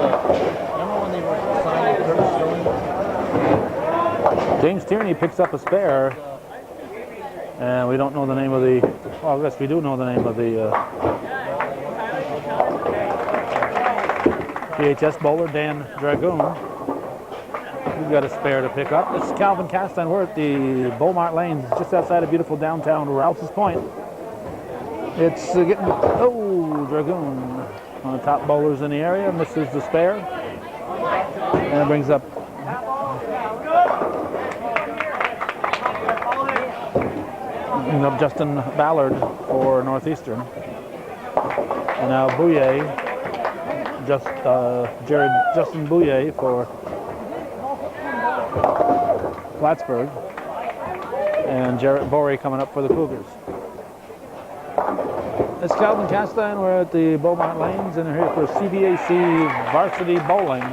remember when they were signing Curtis Stone? James Tierney picks up a spare, and we don't know the name of the. Well, I guess we do know the name of the PHS bowler, Dan Dragoon. We've got a spare to pick up. This is Calvin Castine. We're at the Mart Lanes, just outside of beautiful downtown Rouse's Point. It's getting, Dragoon, one of the top bowlers in the area, misses the spare. And it brings up Justin Ballard for Northeastern. And now Bouye, Justin Bouye for Plattsburgh. And Jarrett Borey coming up for the Cougars. It's Calvin Castine. We're at the Mart Lanes and we're here for CBAC Varsity Bowling.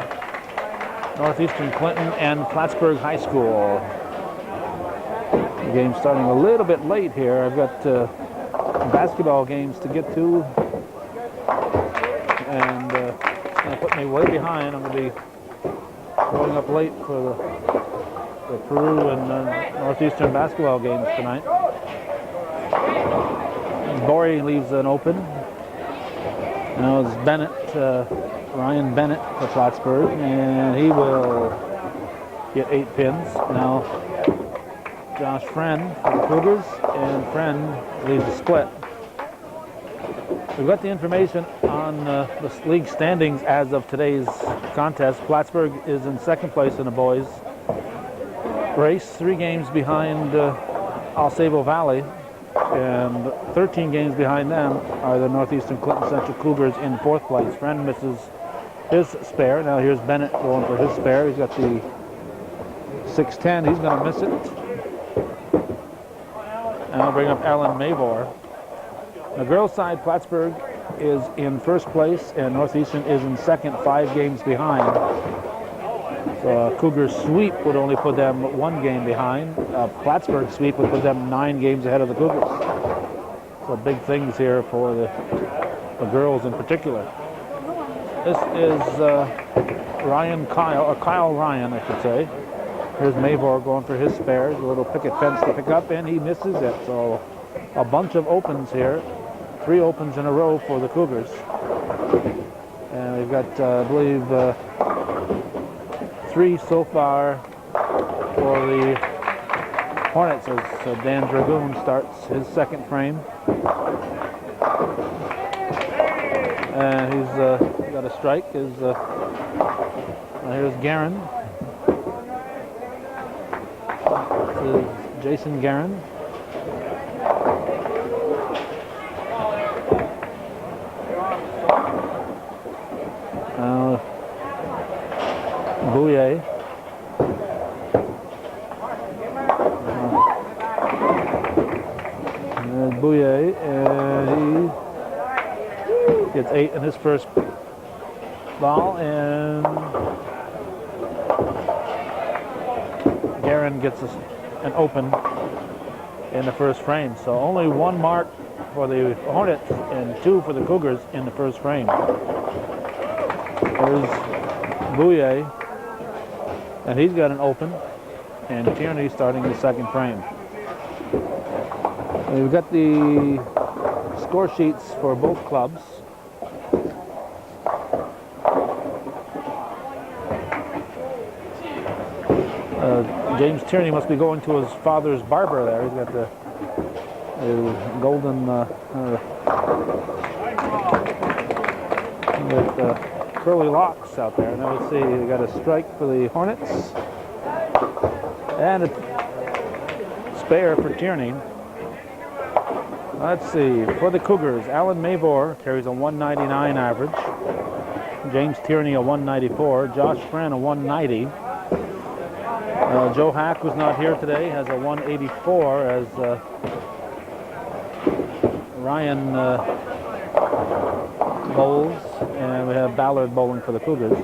Northeastern Clinton and Plattsburgh High School. The game's starting a little bit late here. I've got basketball games to get to. And it's going to put me way behind. I'm going to be going up late for the Peru and Northeastern basketball games tonight. Borey leaves an open. Now it's Bennett, Ryan Bennett for Plattsburgh, and he will get 8 pins. Now Josh Friend for the Cougars, and Friend leaves a split. We've got the information on the league standings as of today's contest. Plattsburgh is in second place in the boys race, 3 games behind Alsabo Valley. And 13 games behind them are the Northeastern Clinton Central Cougars in 4th place. Friend misses his spare. Now here's Bennett going for his spare. He's got the 610. He's going to miss it. And I'll bring up Alan Mavor. The girls' side, Plattsburgh is in 1st place, and Northeastern is in 2nd, 5 games behind. So a Cougars sweep would only put them 1 game behind. A Plattsburgh sweep would put them 9 games ahead of the Cougars. So big things here for the girls in particular. This is Kyle Ryan, I should say. Here's Mavor going for his spares, a little picket fence to pick up, and he misses it. So a bunch of opens here, 3 opens in a row for the Cougars. And we've got, I believe, 3 so far for the Hornets as Dan Dragoon starts his 2nd frame. And he's got a strike. Here's Guerin. This is Jason Guerin. Bouye. Bouye, and he gets 8 in his first ball, and Guerin gets an open in the first frame. So only 1 mark for the Hornets and 2 for the Cougars in the first frame. There's Bouye. And he's got an open, and Tierney starting the 2nd frame. And we've got the score sheets for both clubs. James Tierney must be going to his father's barber there. He's got the golden curly locks out there. Now let's see, we got a strike for the Hornets and a spare for Tierney. Let's see, for the Cougars, Alan Mavor carries a 199 average, James Tierney a 194, Josh Friend a 190. Joe Hack, who's not here today, has a 184 as Ryan bowls, and we have Ballard bowling for the Cougars.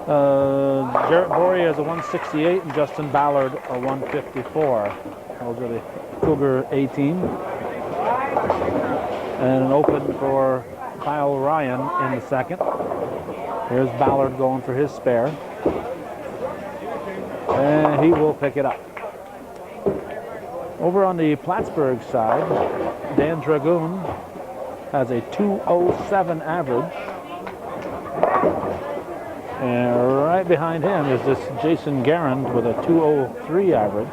Jarrett Borey has a 168 and Justin Ballard a 154. Those are the Cougar A team. And an open for Kyle Ryan in the 2nd. Here's Ballard going for his spare. And he will pick it up. Over on the Plattsburgh side, Dan Dragoon has a 207 average. And right behind him is this Jason Garand with a 203 average.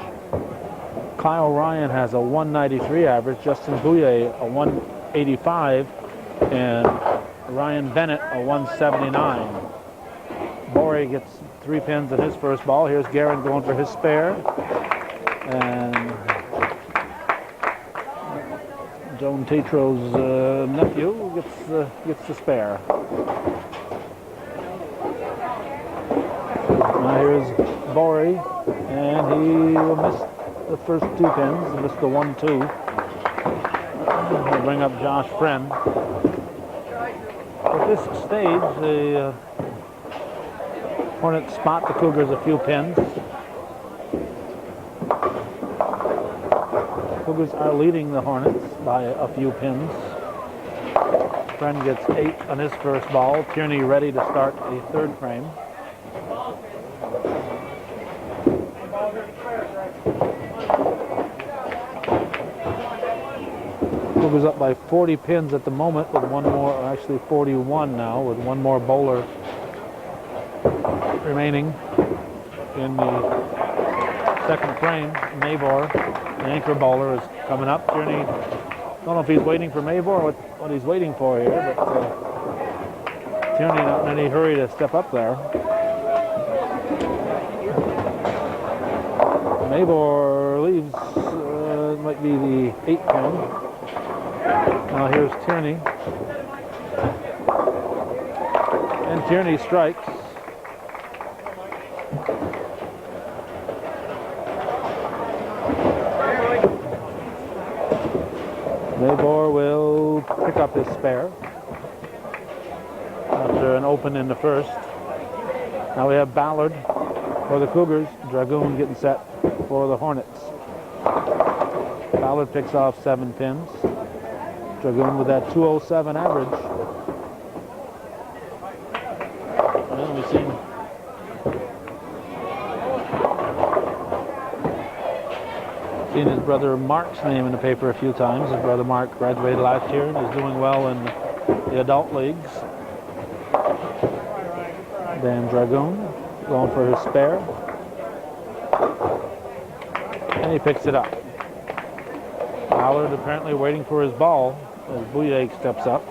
Kyle Ryan has a 193 average. Justin Bouye a 185. And Ryan Bennett a 179. Borey gets 3 pins in his first ball. Here's Garand going for his spare. And Joan Tatro's nephew gets the spare. Now here's Borey, and he will miss the first 2 pins. He missed the 1-2. He'll bring up Josh Friend. At this stage, the Hornets spot the Cougars a few pins. Cougars are leading the Hornets by a few pins. Friend gets 8 on his first ball. Tierney ready to start the 3rd frame. Cougars up by 40 pins at the moment with one more, or actually 41 now, with one more bowler remaining in the 2nd frame. Mabor, the anchor bowler, is coming up. Tierney, don't know if he's waiting for Mabor or what he's waiting for here, but Tierney not in any hurry to step up there. Mabor leaves, might be the 8th pin. Now here's Tierney. And Tierney strikes. Mabor will pick up his spare after an open in the 1st. Now we have Ballard for the Cougars. Dragoon getting set for the Hornets. Ballard picks off 7 pins. Dragoon with that 207 average. Well, we've seen his brother Mark's name in the paper a few times. His brother Mark graduated last year and is doing well in the adult leagues. Dan Dragoon going for his spare. And he picks it up. Ballard apparently waiting for his ball as Bouye steps up.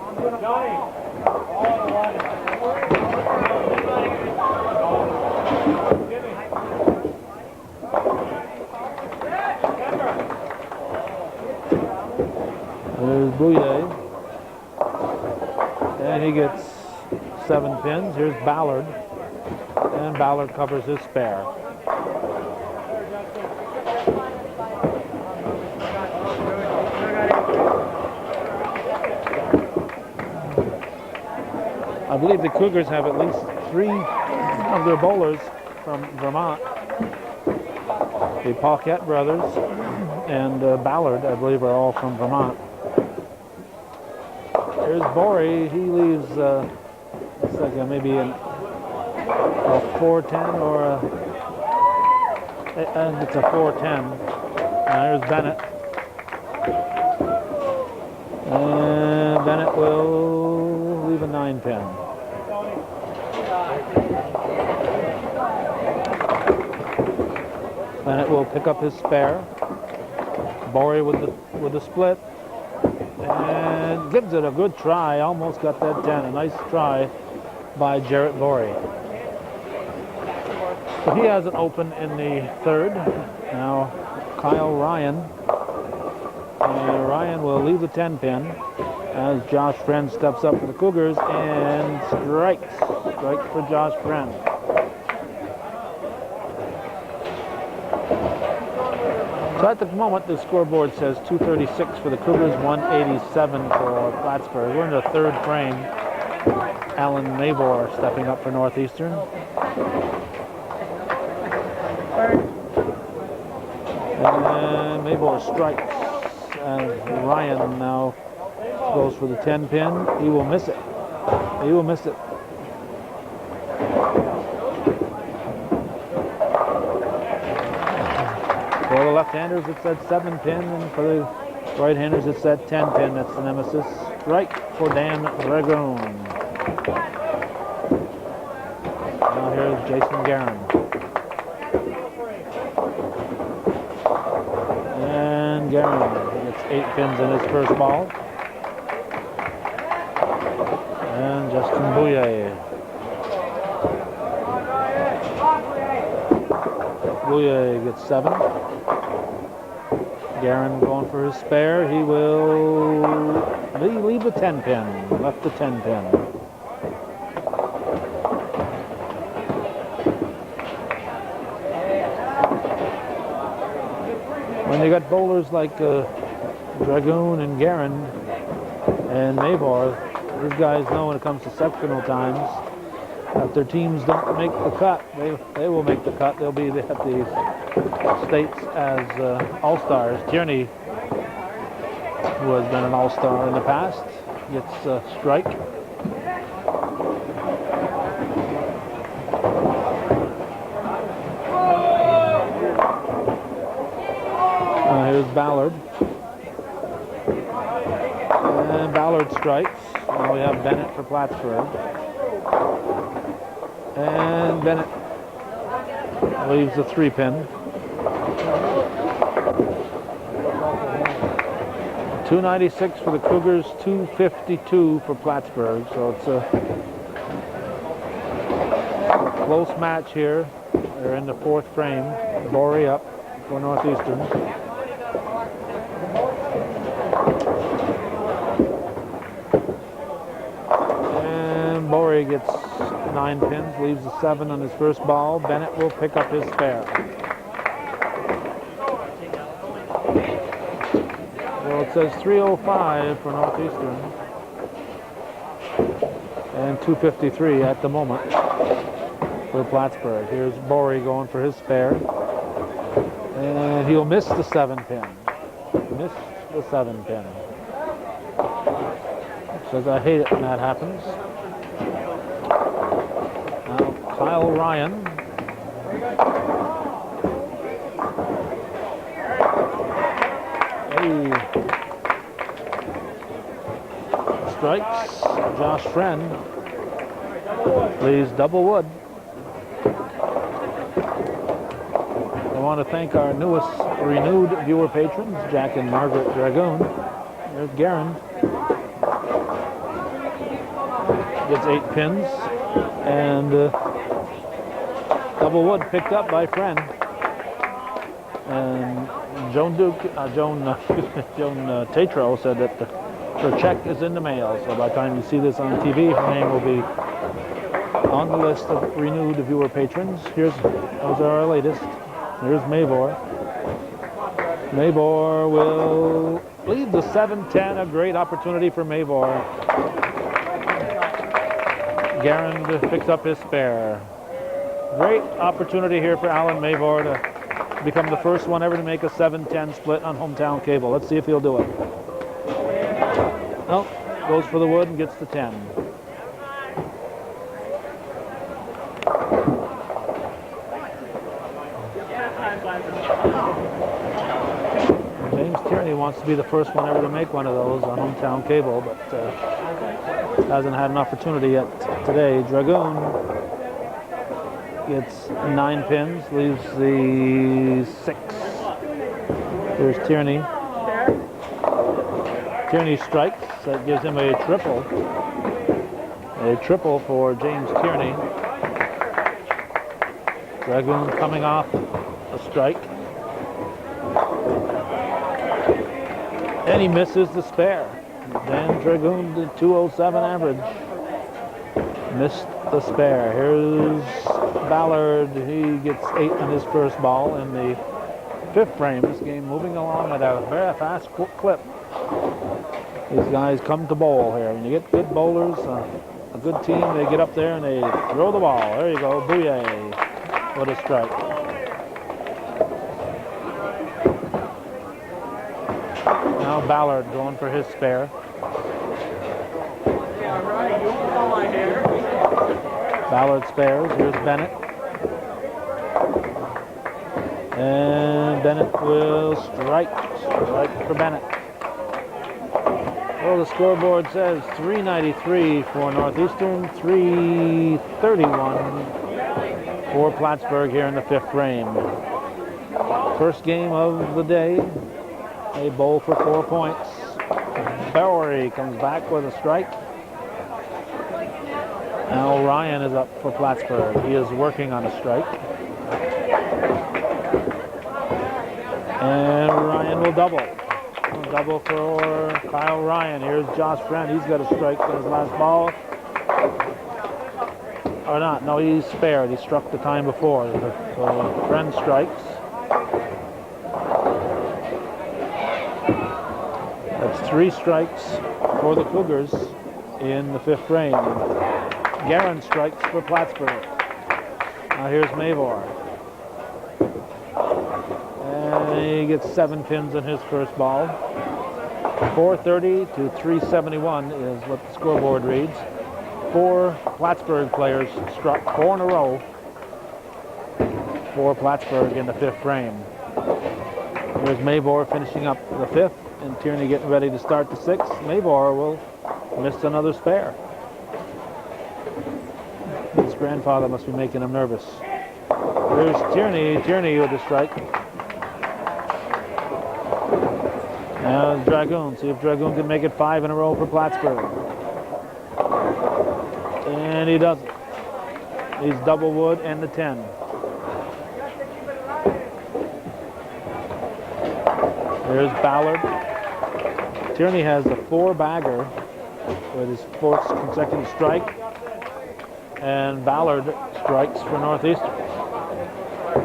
There's Bouye. And he gets 7 pins. Here's Ballard. And Ballard covers his spare. I believe the Cougars have at least 3 of their bowlers from Vermont. The Paquette brothers and Ballard, I believe, are all from Vermont. Here's Borey. He leaves, looks like maybe a 410 or it's a 410. Now here's Bennett. And Bennett will leave a 9 pin. Bennett will pick up his spare. Borey with the split. And gives it a good try. Almost got that 10. A nice try by Jarrett Borey. So he has an open in the 3rd. Now Kyle Ryan. And Ryan will leave the 10 pin as Josh Friend steps up for the Cougars and strikes. Strike for Josh Friend. So at the moment, the scoreboard says 236 for the Cougars, 187 for Plattsburgh. We're in the 3rd frame. Alan Mabor stepping up for Northeastern. And Mabor strikes. And Ryan now goes for the 10 pin. He will miss it. He will miss it. left-handers, it's that 7-pin, and for the right-handers, it's that 10-pin. That's the nemesis. Strike for Dan Dragoon. Now here's Jason Guerin. And Guerin gets 8 pins in his first ball. And Justin Bouye. Bouye gets 7. Guerin going for his spare. He will leave the 10-pin. Left the 10-pin. When you got bowlers like Dragoon and Guerin and Mavor, these guys know when it comes to sectional times, if their teams don't make the cut, they will make the cut. They'll be at the states as all-stars. Tierney, who has been an all-star in the past, gets a strike. Here's Ballard. And Ballard strikes. Now we have Bennett for Plattsburgh. And Bennett leaves the 3-pin. 296 for the Cougars, 252 for Plattsburgh. So it's a close match here. They're in the 4th frame. Borey up for Northeastern. And Borey gets 9 pins, leaves the 7 on his first ball. Bennett will pick up his spare. Well, it says 305 for Northeastern and 253 at the moment for Plattsburgh. Here's Borey going for his spare, and he'll miss the 7-pin. Missed the 7-pin. Says I hate it when that happens. Now Kyle Ryan. Hey. Strikes. Josh Friend leaves double wood. I want to thank our newest renewed viewer patrons, Jack and Margaret Dragoon. There's Guerin. Gets 8 pins, and double wood picked up by Friend. And Joan Tatro said that her check is in the mail. So by the time you see this on TV, her name will be on the list of renewed viewer patrons. Those are our latest. Here's Mavor. Mavor will lead the 7-10. A great opportunity for Mavor. Guerin picks up his spare. Great opportunity here for Alan Mavor to become the first one ever to make a 7-10 split on hometown cable. Let's see if he'll do it. Nope, goes for the wood and gets the 10. James Tierney wants to be the first one ever to make one of those on hometown cable, but hasn't had an opportunity yet today. Dragoon gets 9 pins, leaves the 6. Here's Tierney. Tierney strikes. That gives him a triple. A triple for James Tierney. Dragoon coming off a strike. And he misses the spare. Dan Dragoon, the 207 average. Missed the spare. Here's Ballard. He gets 8 on his first ball in the 5th frame. This game moving along at a very fast clip. These guys come to bowl here. When you get good bowlers, a good team, they get up there and they throw the ball. There you go, Bouye. What a strike. Now Ballard going for his spare. Ballard spares. Here's Bennett. And Bennett will strike. Strike for Bennett. Well, the scoreboard says 393 for Northeastern, 331 for Plattsburgh here in the fifth frame. First game of the day. A bowl for 4 points. Bowery comes back with a strike. Now Ryan is up for Plattsburgh. He is working on a strike. And Ryan will double. Double for Kyle Ryan. Here's Josh Friend. He's got a strike on his last ball. Or not. No, he's spared. He struck the time before. So Friend strikes. That's 3 strikes for the Cougars in the fifth frame. Guerin strikes for Plattsburgh. Now here's Mavor. And he gets 7 pins in his first ball. 430 to 371 is what the scoreboard reads. 4 Plattsburgh players struck 4 in a row for Plattsburgh in the fifth frame. Here's Mavor finishing up the fifth, and Tierney getting ready to start the sixth. Mavor will miss another spare. His grandfather must be making him nervous. Here's Tierney. Tierney with a strike. Now Dragoon. See if Dragoon can make it 5 in a row for Plattsburgh. And he doesn't. He's double wood and the 10. There's Ballard. Tierney has a 4-bagger with his 4th consecutive strike. And Ballard strikes for Northeastern.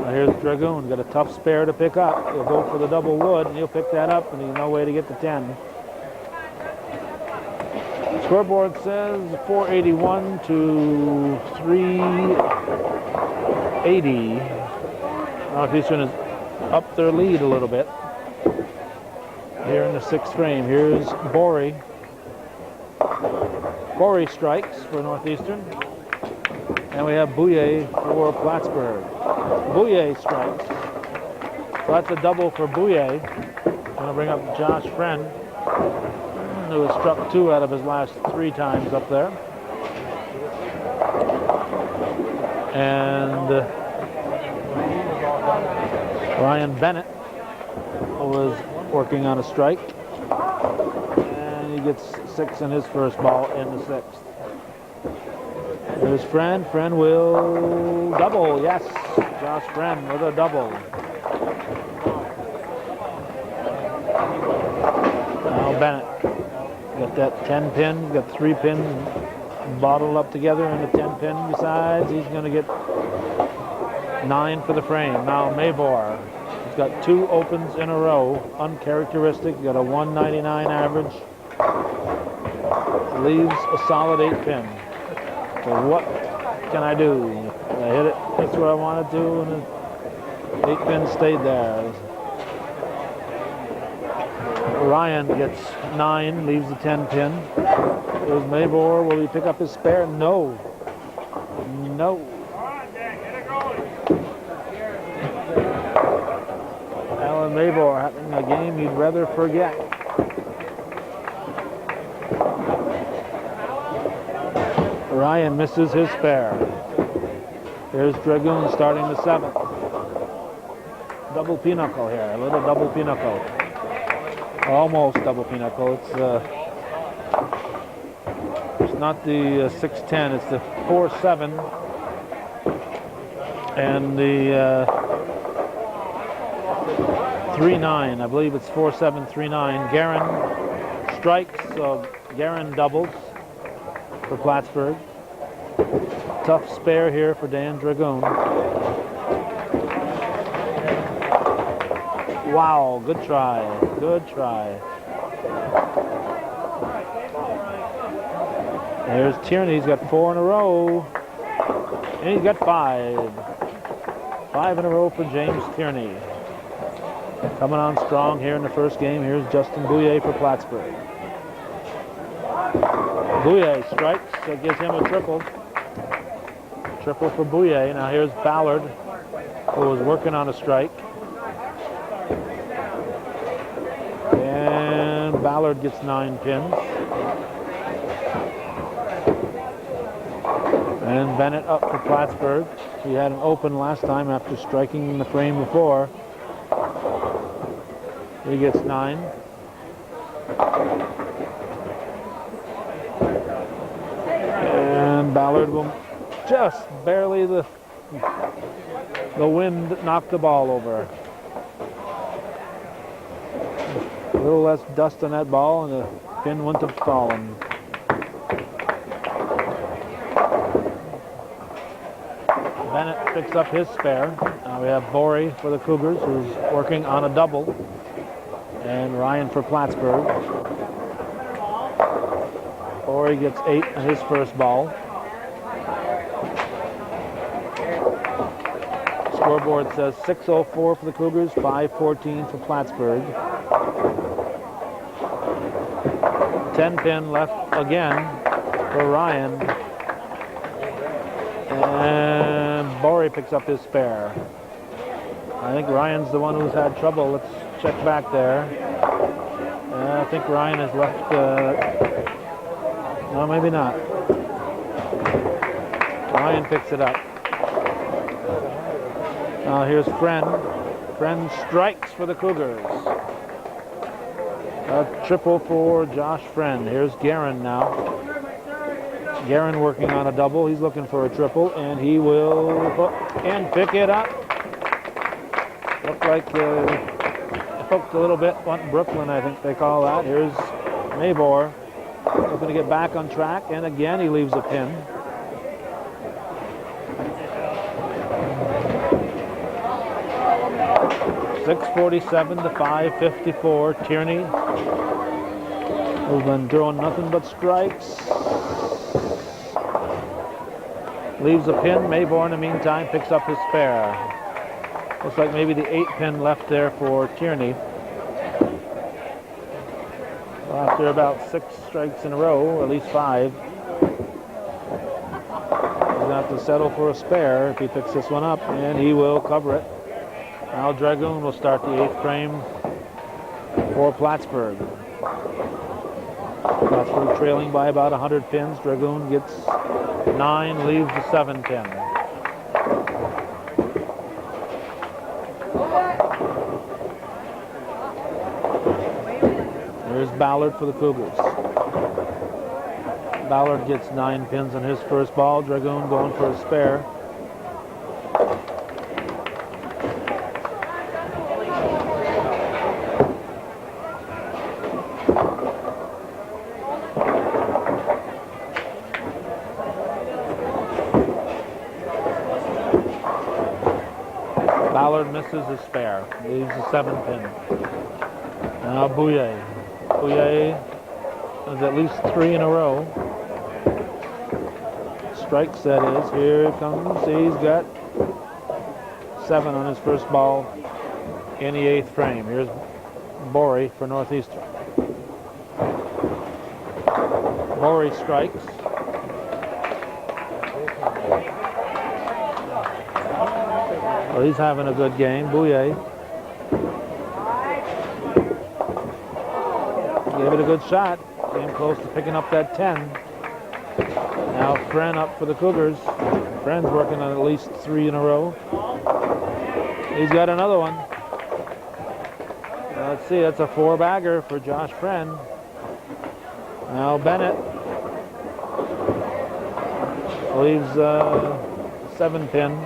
Now here's Dragoon. Got a tough spare to pick up. He'll go for the double wood, and he'll pick that up, and he's no way to get the 10. Scoreboard says 481 to 380. Northeastern is up their lead a little bit here in the sixth frame. Here's Borey. Borey strikes for Northeastern. And we have Bouye for Plattsburgh. Bouye strikes. So that's a double for Bouye. Going to bring up Josh Friend, who has struck 2 out of his last 3 times up there. And Ryan Bennett was working on a strike. And he gets 6 in his first ball in the sixth. There's Friend. Friend will double. Yes, Josh Friend with a double. Now Bennett. Got that 10 pin. Got 3 pins bottled up together and a 10 pin besides. He's going to get 9 for the frame. Now Mavor. He's got 2 opens in a row. Uncharacteristic. Got a 199 average. Leaves a solid 8 pin. So what can I do? I hit it just where I wanted to, and the 8 pin stayed there. Ryan gets 9, leaves the 10 pin. There's Mavor. Will he pick up his spare? No. No. Alan Mavor having a game he'd rather forget. Ryan misses his spare. There's Dragoon starting the 7th. Double pinochle here, a little double pinochle. Almost double pinochle. It's not the 6-10, it's the 4-7 and the 3-9. I believe it's 4-7, 3-9. Guerin strikes, so Guerin doubles for Plattsburgh. Tough spare here for Dan Dragoon. Wow, good try. Good try. There's Tierney. He's got 4 in a row. And he's got 5. 5 in a row for James Tierney. Coming on strong here in the first game. Here's Justin Bouye for Plattsburgh. Bouye strikes, that gives him a triple. Triple for Bouye. Now here's Ballard, who was working on a strike. Ballard gets 9 pins. And Bennett up for Plattsburgh. He had an open last time after striking the frame before. He gets 9. And Ballard will just barely, the wind knocked the ball over. A little less dust on that ball and the pin wouldn't have fallen. Bennett picks up his spare. Now we have Borey for the Cougars, who's working on a double, and Ryan for Plattsburgh. Borey gets 8 on his first ball. Scoreboard says 6:04 for the Cougars, 5:14 for Plattsburgh. 10 pin left again for Ryan. And Borey picks up his spare. I think Ryan's the one who's had trouble. Let's check back there. I think Ryan has left. No, maybe not. Ryan picks it up. Now here's Friend. Friend strikes for the Cougars. A triple for Josh Friend. Here's Guerin now. Guerin working on a double. He's looking for a triple, and he will hook and pick it up. Looked like hooked a little bit. Went Brooklyn, I think they call that. Here's Mabor looking to get back on track, and again he leaves a pin. .647 to 5:54. Tierney, who's been throwing nothing but strikes, leaves a pin. Mabor in the meantime picks up his spare. Looks like maybe the 8 pin left there for Tierney. Well, after about 6 strikes in a row, or at least 5, he's going to have to settle for a spare if he picks this one up, and he will cover it. Now Dragoon will start the 8th frame for Plattsburgh. Plattsburgh trailing by about 100 pins. Dragoon gets 9, leaves the 7 pin. There's Ballard for the Cougars. Ballard gets 9 pins on his first ball. Dragoon going for a spare. Ballard misses his spare, leaves the 7 pin. Now Bouye. Bouye has at least 3 in a row. Strikes, that is. Here it comes. He's got 7 on his first ball in the 8th frame. Here's Borey for Northeastern. Borey strikes. Well, he's having a good game. Bouye gave it a good shot. Came close to picking up that 10. Now Friend up for the Cougars. Friend's working on at least 3 in a row. He's got another one. Let's see, that's a 4-bagger for Josh Friend. Now Bennett leaves 7 pin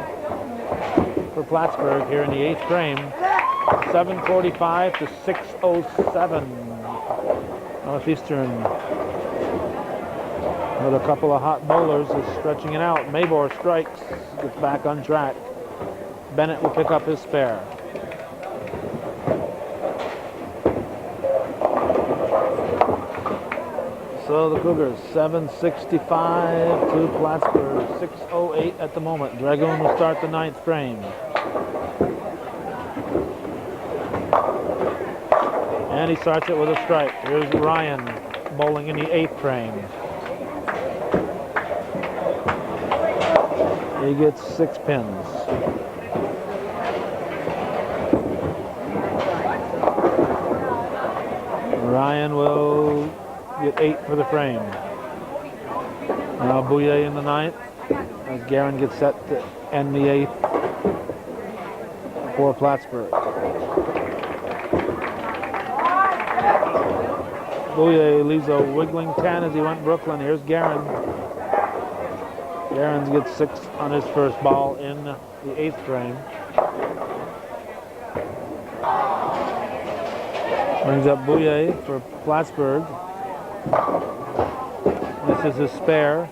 for Plattsburgh here in the 8th frame. 7:45 to 6:07. Northeastern with a couple of hot bowlers is stretching it out. Mabor strikes, gets back on track. Bennett will pick up his spare. So the Cougars 7:65 to Plattsburgh, 6:08 at the moment. Dragoon will start the 9th frame. And he starts it with a strike. Here's Ryan bowling in the 8th frame. He gets 6 pins. Ryan will get 8 for the frame. Now Bouye in the 9th as Guerin gets set to end the 8th for Plattsburgh. Bouye leaves a wiggling 10 as he went Brooklyn. Here's Guerin. Guerin gets 6 on his first ball in the 8th frame. Brings up Bouye for Plattsburgh. This is his spare.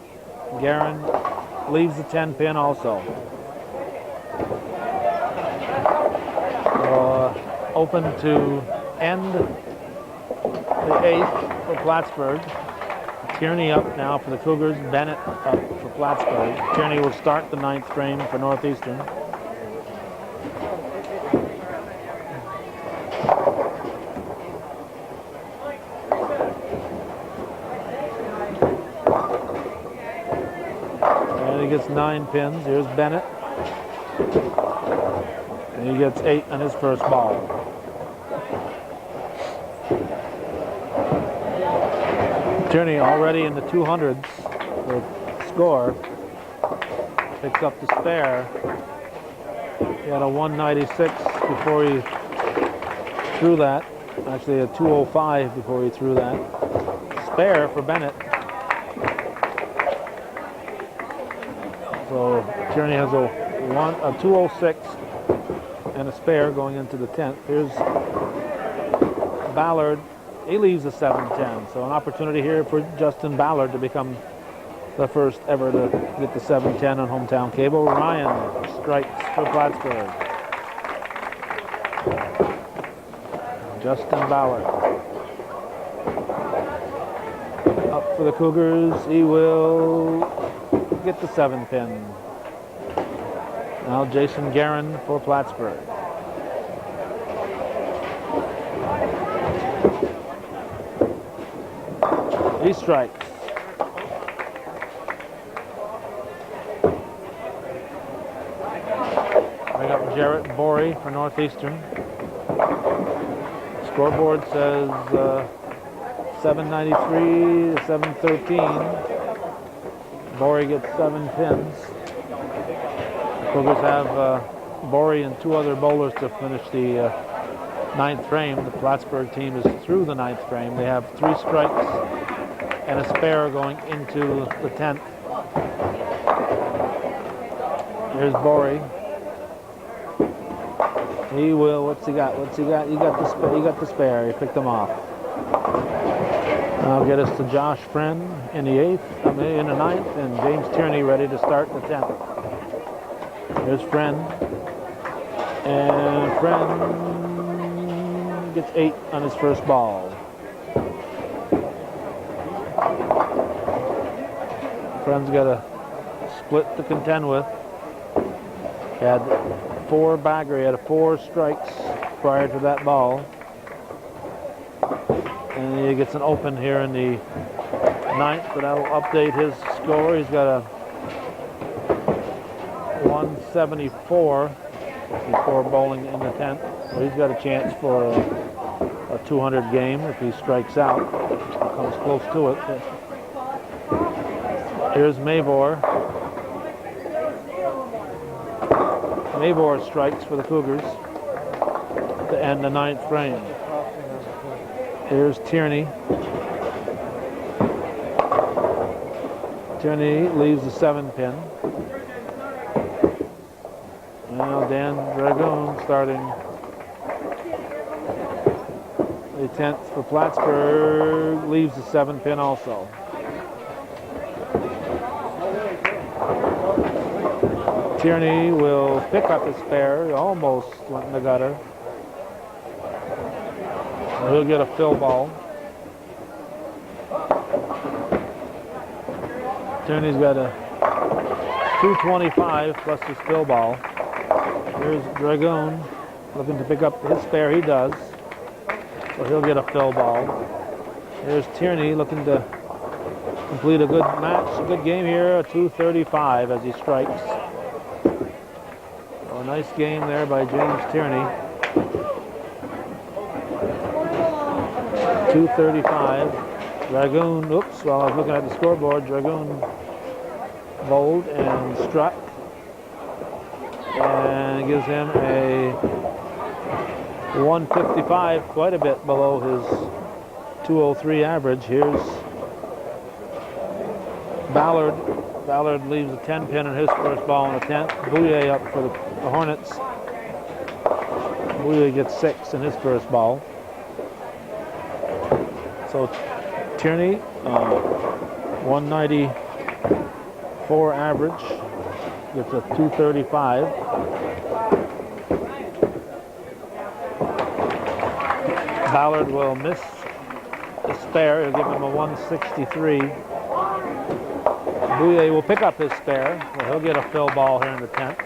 Guerin leaves the 10 pin also. Open to end the 8th for Plattsburgh. Tierney up now for the Cougars. Bennett up for Plattsburgh. Tierney will start the 9th frame for Northeastern. And he gets 9 pins. Here's Bennett. And he gets 8 on his first ball. Tierney already in the 200s with score. Picks up the spare. He had a 196 before he threw that. Actually a 205 before he threw that. Spare for Bennett. So Tierney has a 206 and a spare going into the 10th. Here's Ballard. He leaves a 7-10, so an opportunity here for Justin Ballard to become the first ever to get the 7-10 on hometown cable. Ryan strikes for Plattsburgh. Justin Ballard. Up for the Cougars, he will get the 7 pin. Now Jason Guerin for Plattsburgh. He strikes. Bring up Jarrett Borey for Northeastern. Scoreboard says 793 to 713. Borey gets 7 pins. The Cougars have Borey and 2 other bowlers to finish the 9th frame. The Plattsburgh team is through the 9th frame. They have 3 strikes and a spare going into the 10th. Here's Borey. He will. What's he got? What's he got? He got the spare. He picked them off. I'll get us to Josh Friend in the 8th, in the 9th, and James Tierney ready to start the 10th. Here's Friend, and Friend gets 8 on his first ball. Friend's got a split to contend with. He had 4 bagger. He had 4 strikes prior to that ball. And he gets an open here in the 9th, but that'll update his score. He's got a 174 before bowling in the 10th. So he's got a chance for a 200 game if he strikes out. Comes close to it. Here's Mavor. Mavor strikes for the Cougars to end the 9th frame. Here's Tierney. Tierney leaves the 7 pin. Now Dan Dragoon starting the 10th for Plattsburgh, leaves the 7 pin also. Tierney will pick up his spare. He almost went in the gutter. He'll get a fill ball. Tierney's got a 225 plus his fill ball. Here's Dragoon looking to pick up his spare. He does. So he'll get a fill ball. Here's Tierney looking to complete a good match, a good game here, a 235 as he strikes. So a nice game there by James Tierney. 235. Dragoon, oops, while I was looking at the scoreboard, Dragoon bowled and struck. And gives him a 155, quite a bit below his 203 average. Here's Ballard. Ballard leaves a 10 pin in his first ball in the 10th. Bouye up for the Hornets. Bouye gets 6 in his first ball. So Tierney, 194 average, gets a 235. Ballard will miss the spare. He'll give him a 163. Bouye will pick up his spare. So he'll get a fill ball here in the 10th.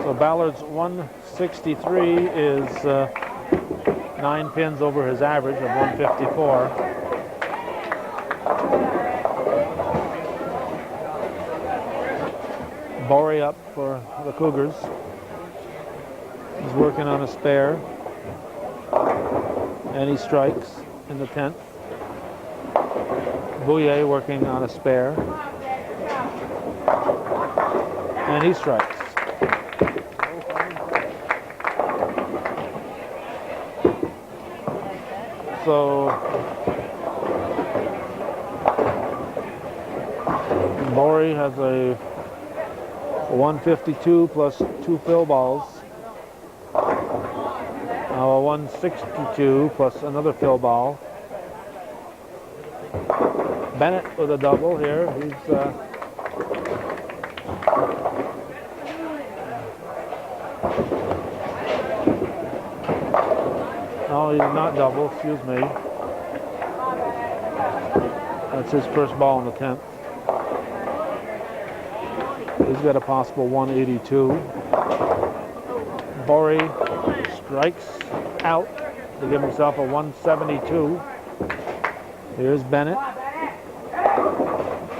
So Ballard's 163 is 9 pins over his average of 154. Borey up for the Cougars. He's working on a spare. And he strikes in the 10th. Bouye working on a spare. And he strikes. So Borey has a 152 plus 2 fill balls. Now a 162 plus another fill ball. Bennett with a double here. He's no, he's not double, excuse me. That's his first ball in the 10th. He's got a possible 182. Borey strikes out to give himself a 172. Here's Bennett.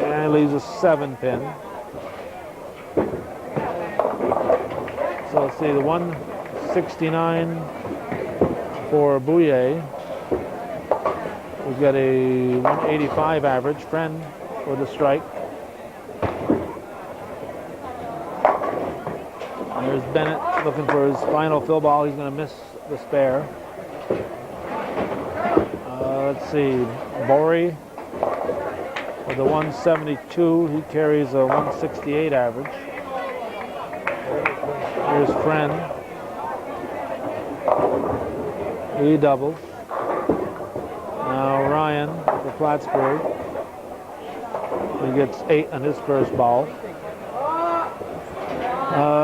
And he leaves a 7 pin. So let's see, the 169 for Bouye. We've got a 185 average. Friend for the strike. And there's Bennett looking for his final fill ball. He's going to miss the spare. Let's see, Borey with the 172. He carries a 168 average. Here's Friend. He doubles. Now Ryan for Plattsburgh. He gets 8 on his first ball.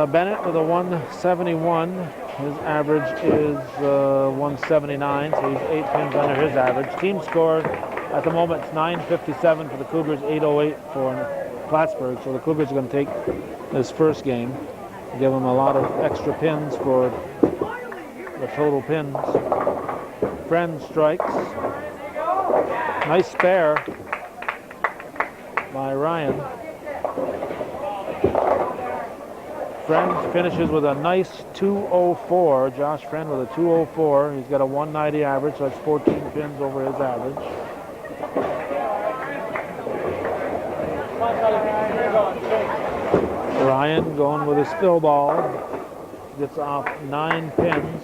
Bennett with a 171. His average is 179, so he's 8 pins under his average. Team score at the moment is 957 for the Cougars, 808 for Plattsburgh. So the Cougars are going to take this first game, give them a lot of extra pins for the total pins. Friend strikes. Nice spare by Ryan. Friend finishes with a nice 204. Josh Friend with a 204. He's got a 190 average, so that's 14 pins over his average. Ryan going with his fill ball. Gets off 9 pins.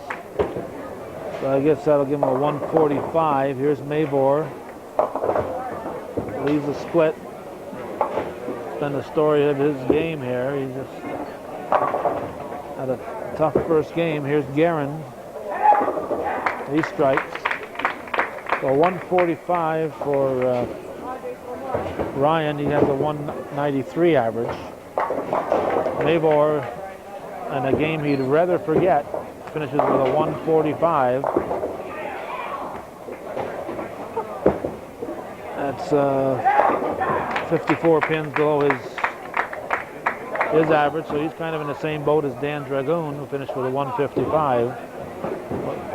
So I guess that'll give him a 145. Here's Mavor. Leaves a split. It's been the story of his game here. He just had a tough first game. Here's Guerin. He strikes. So 145 for Ryan. He has a 193 average. Mavor, in a game he'd rather forget, finishes with a 145. That's 54 pins below his average, so he's kind of in the same boat as Dan Dragoon, who finished with a 155,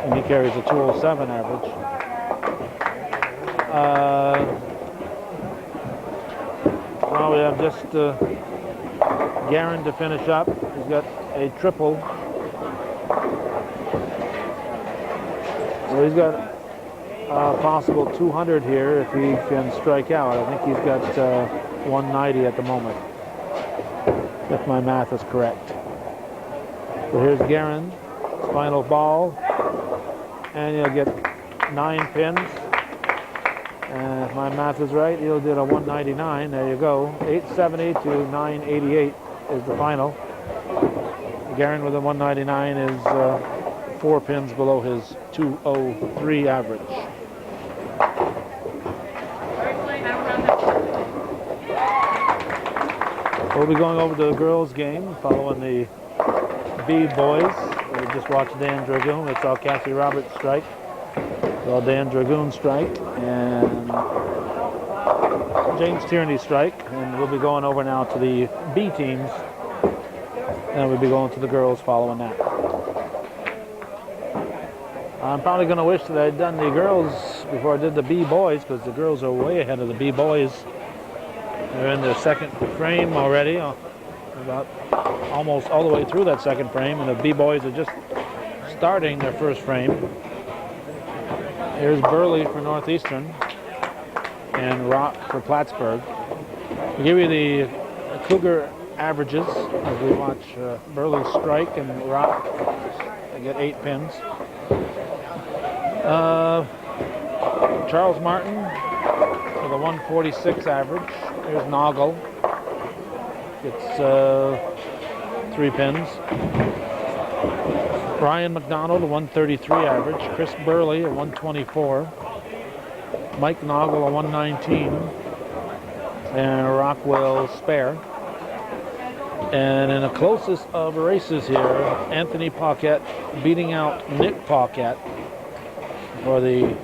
and he carries a 207 average. Now we have just Guerin to finish up. He's got a triple. So he's got possible 200 here if he can strike out. I think he's got 190 at the moment, if my math is correct. So here's Guerin, final ball, and he'll get 9 pins. And if my math is right, he'll do a 199. There you go. 870 to 988 is the final. Guerin with a 199 is 4 pins below his 203 average. We'll be going over to the girls' game following the B boys. We just watched Dan Dragoon. It's all Cassie Roberts strike. It's all Dan Dragoon strike and James Tierney strike. And we'll be going over now to the B teams. And we'll be going to the girls following that. I'm probably going to wish that I'd done the girls before I did the B boys, because the girls are way ahead of the B boys. They're in their second frame already, about almost all the way through that second frame, and the B boys are just starting their first frame. Here's Burley for Northeastern and Rock for Plattsburgh. I'll give you the Cougar averages as we watch Burley strike and Rock get 8 pins. Charles Martin with a 146 average. Here's Noggle. Gets 3 pins. Ryan McDonald, a 133 average. Chris Burley, a 124. Mike Noggle, a 119. And Rockwell Spare. And in the closest of races here, Anthony Paquette beating out Nick Paquette for the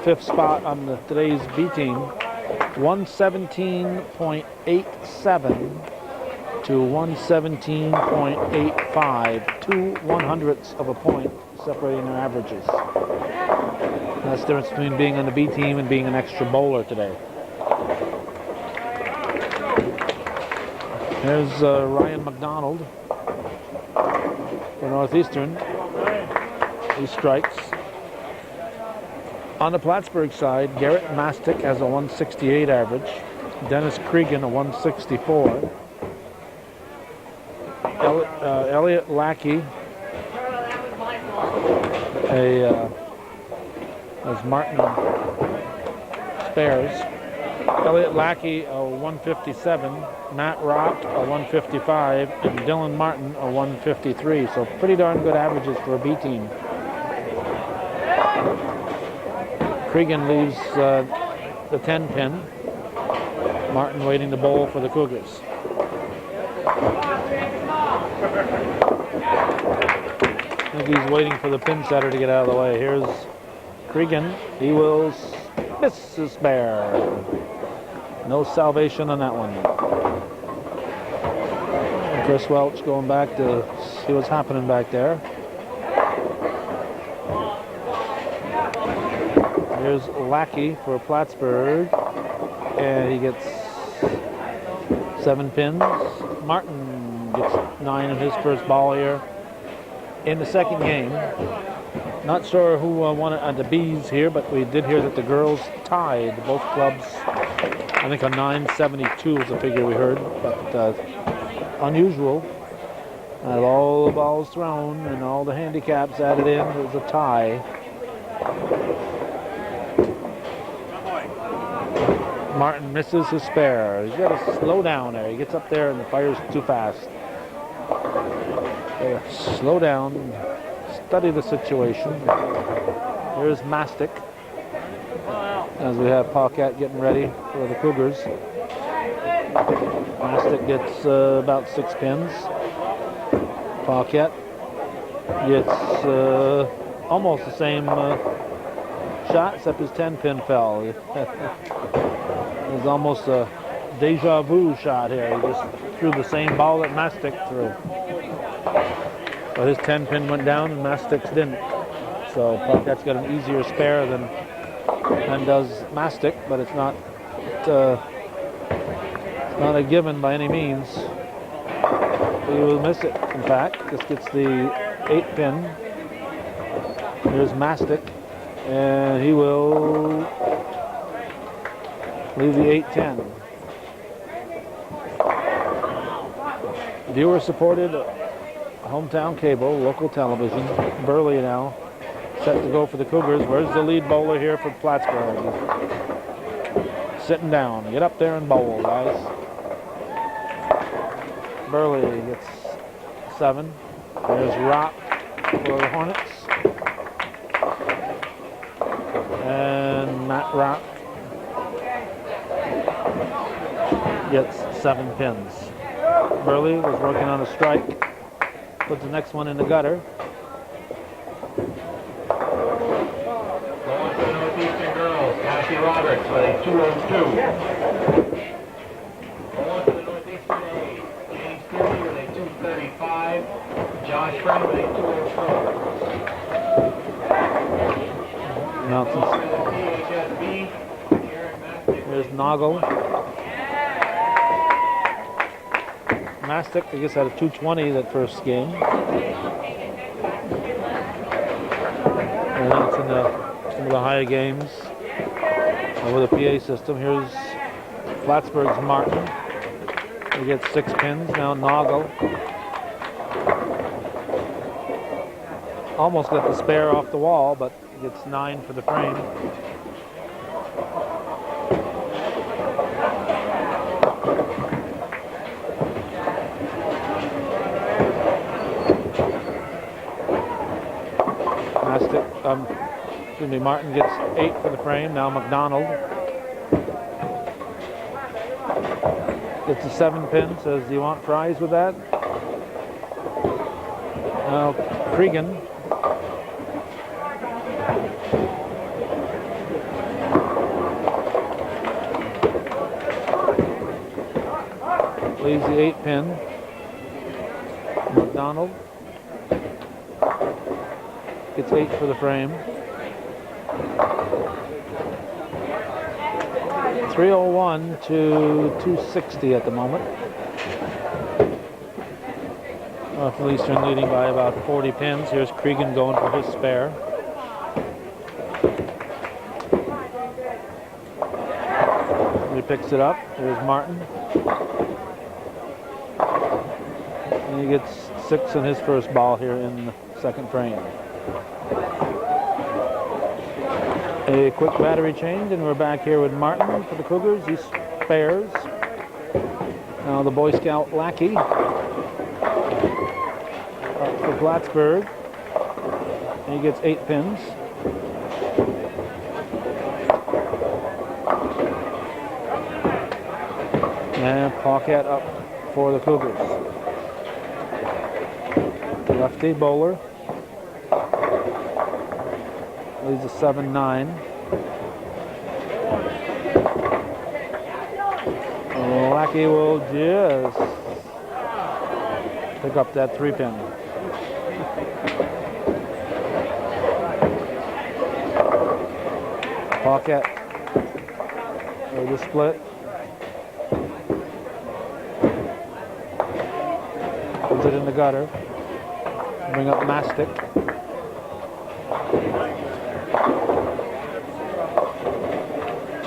5th spot on today's B team. 117.87 to 117.85. 2 100ths of a point separating their averages. That's the difference between being on the B team and being an extra bowler today. There's Ryan McDonald for Northeastern. He strikes. On the Plattsburgh side, Garrett Mastic has a 168 average. Dennis Cregan a 164. Elliot Lackey as Martin spares. Elliot Lackey a 157. Matt Rock a 155. And Dylan Martin a 153. So pretty darn good averages for a B team. Cregan leaves the 10 pin. Martin waiting to bowl for the Cougars. I think he's waiting for the pin setter to get out of the way. Here's Cregan. He will miss his spare. No salvation on that one. Chris Welch going back to see what's happening back there. Here's Lackey for Plattsburgh, and he gets 7 pins. Martin gets 9 in his first ball here in the second game. Not sure who won it on the B's here, but we did hear that the girls tied both clubs. I think a 972 was the figure we heard, but unusual. All the balls thrown and all the handicaps added in, it was a tie. Martin misses his spare. He's got to slow down there. He gets up there and the fire's too fast. Slow down, study the situation. Here's Mastic as we have Paquette getting ready for the Cougars. Mastic gets about 6 pins. Paquette gets almost the same shot, except his 10 pin fell. It was almost a deja vu shot here. He just threw the same ball that Mastic threw. But his 10 pin went down and Mastic's didn't. So Paquette's got an easier spare than does Mastic, but it's not a given by any means. He will miss it, in fact. This gets the 8 pin. Here's Mastic. And he will leave the 8-10. Viewer-supported hometown cable, local television. Burley now set to go for the Cougars. Where's the lead bowler here for Plattsburgh? Sitting down. Get up there and bowl, guys. Burley gets 7. There's Rock for the Hornets. And Matt Rock gets 7 pins. Burley was working on a strike. Put the next one in the gutter. Going to the Northeastern girls, Cassie Roberts with a 202. Going to the Northeastern A, James Curry with a 235. Josh Friend with a 204. Mountains. Going to the PHSB, Aaron Mastic. There's Noggle. Mastic, I guess, had a 220 that first game. And then it's in some of the higher games with the PA system. Here's Plattsburgh's Martin. He gets 6 pins. Now Noggle. Almost got the spare off the wall, but gets 9 for the frame. Martin gets 8 for the frame. Now McDonald gets a 7 pin. Says, do you want fries with that? Now Cregan leaves the 8 pin. McDonald gets 8 for the frame. 301 to 260 at the moment. Northeastern leading by about 40 pins. Here's Cregan going for his spare. He picks it up. There's Martin. And he gets 6 in his first ball here in the second frame. A quick battery change, and we're back here with Martin for the Cougars. He spares. Now the Boy Scout Lackey up for Plattsburgh. And he gets 8 pins. And Paquette up for the Cougars. Lefty bowler. Leaves a 7-9. Lackey will just pick up that 3-pin. Pocket or the split. Puts it in the gutter. Bring up Mastic.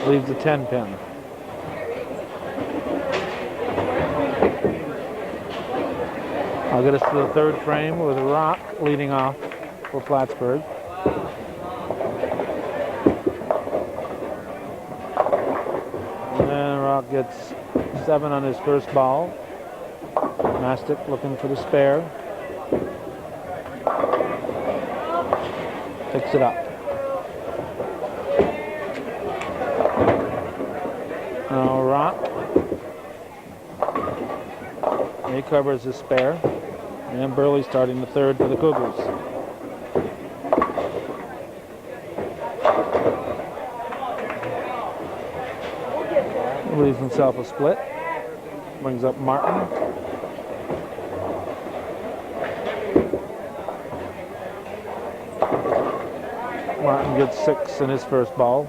Leaves the 10-pin. I'll get us to the third frame with Rock leading off for Plattsburgh. And Rock gets 7 on his first ball. Mastic looking for the spare. Picks it up. Now Rock. He covers his spare. And Burley starting the third for the Cougars. Leaves himself a split. Brings up Martin. Martin gets 6 in his first ball.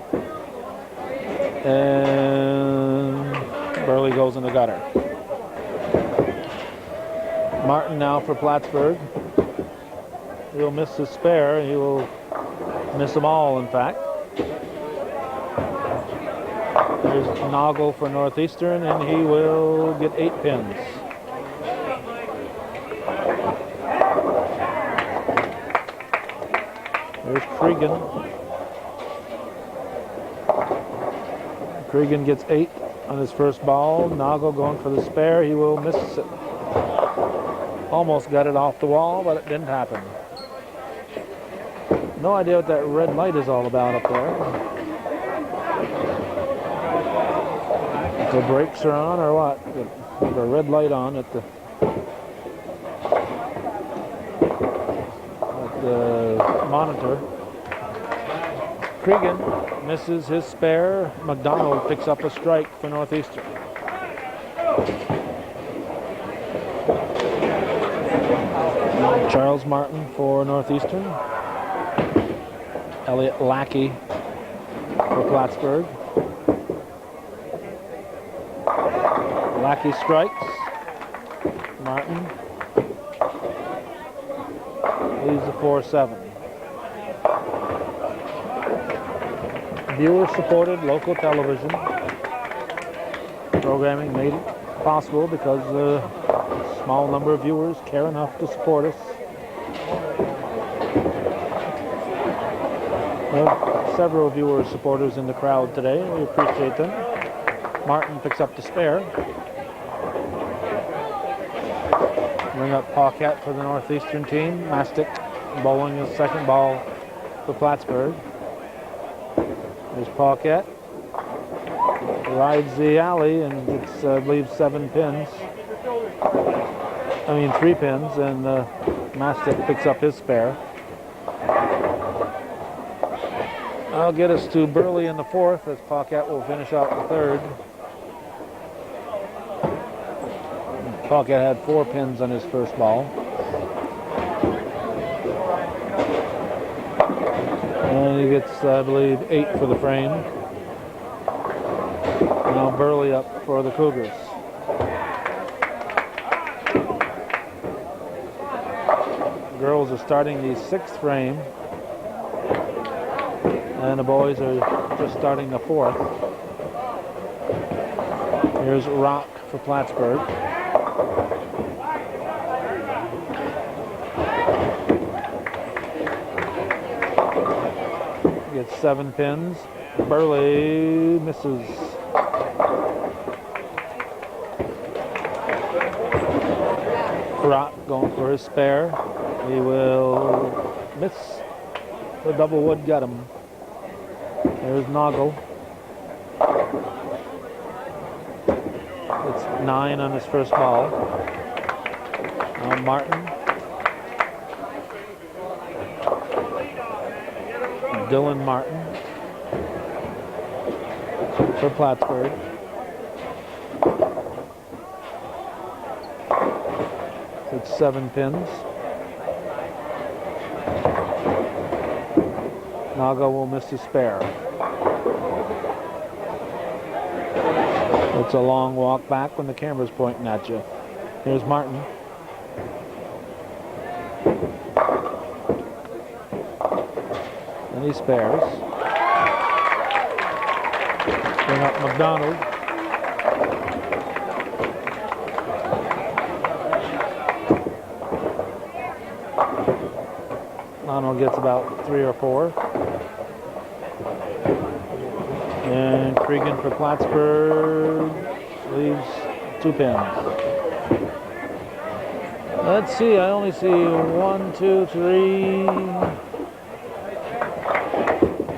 And Burley goes in the gutter. Martin now for Plattsburgh. He'll miss his spare. He will Miss them all, in fact. There's Noggle for Northeastern, and he will get 8 pins. There's Cregan. Cregan gets 8 on his first ball. Noggle going for the spare. He will miss it. Almost got it off the wall, but it didn't happen. No idea what that red light is all about up there. If the brakes are on or what. There's a red light on at the monitor. Cregan misses his spare. McDonald picks up a strike for Northeastern. Charles Martin for Northeastern. Elliot Lackey for Plattsburgh. Lackey strikes. Martin leaves the 4-7. Viewer-supported local television programming made it possible because a small number of viewers care enough to support us. We have several viewer-supporters in the crowd today. We appreciate them. Martin picks up the spare. Bring up Paquette for the Northeastern team. Mastic bowling his second ball for Plattsburgh. There's Paquette. Rides the alley and gets, I believe, 7 pins. I mean, 3 pins, and Mastic picks up his spare. I'll get us to Burley in the 4th as Paquette will finish out the 3rd. Paquette had 4 pins on his first ball. And he gets, I believe, 8 for the frame. Now Burley up for the Cougars. The girls are starting the 6th frame. And the boys are just starting the 4th. Here's Rock for Plattsburgh. Gets 7 pins. Burley misses. Rock going for his spare. He will miss. The double wood got him. There's Noggle. It's 9 on his first ball. Now Martin. Dylan Martin for Plattsburgh. It's 7 pins. Naga will miss his spare. It's a long walk back when the camera's pointing at you. Here's Martin. And he spares. Bring up McDonald. McDonald gets about 3 or 4. And Cregan for Plattsburgh leaves 2 pins. Let's see, I only see 1, 2, 3.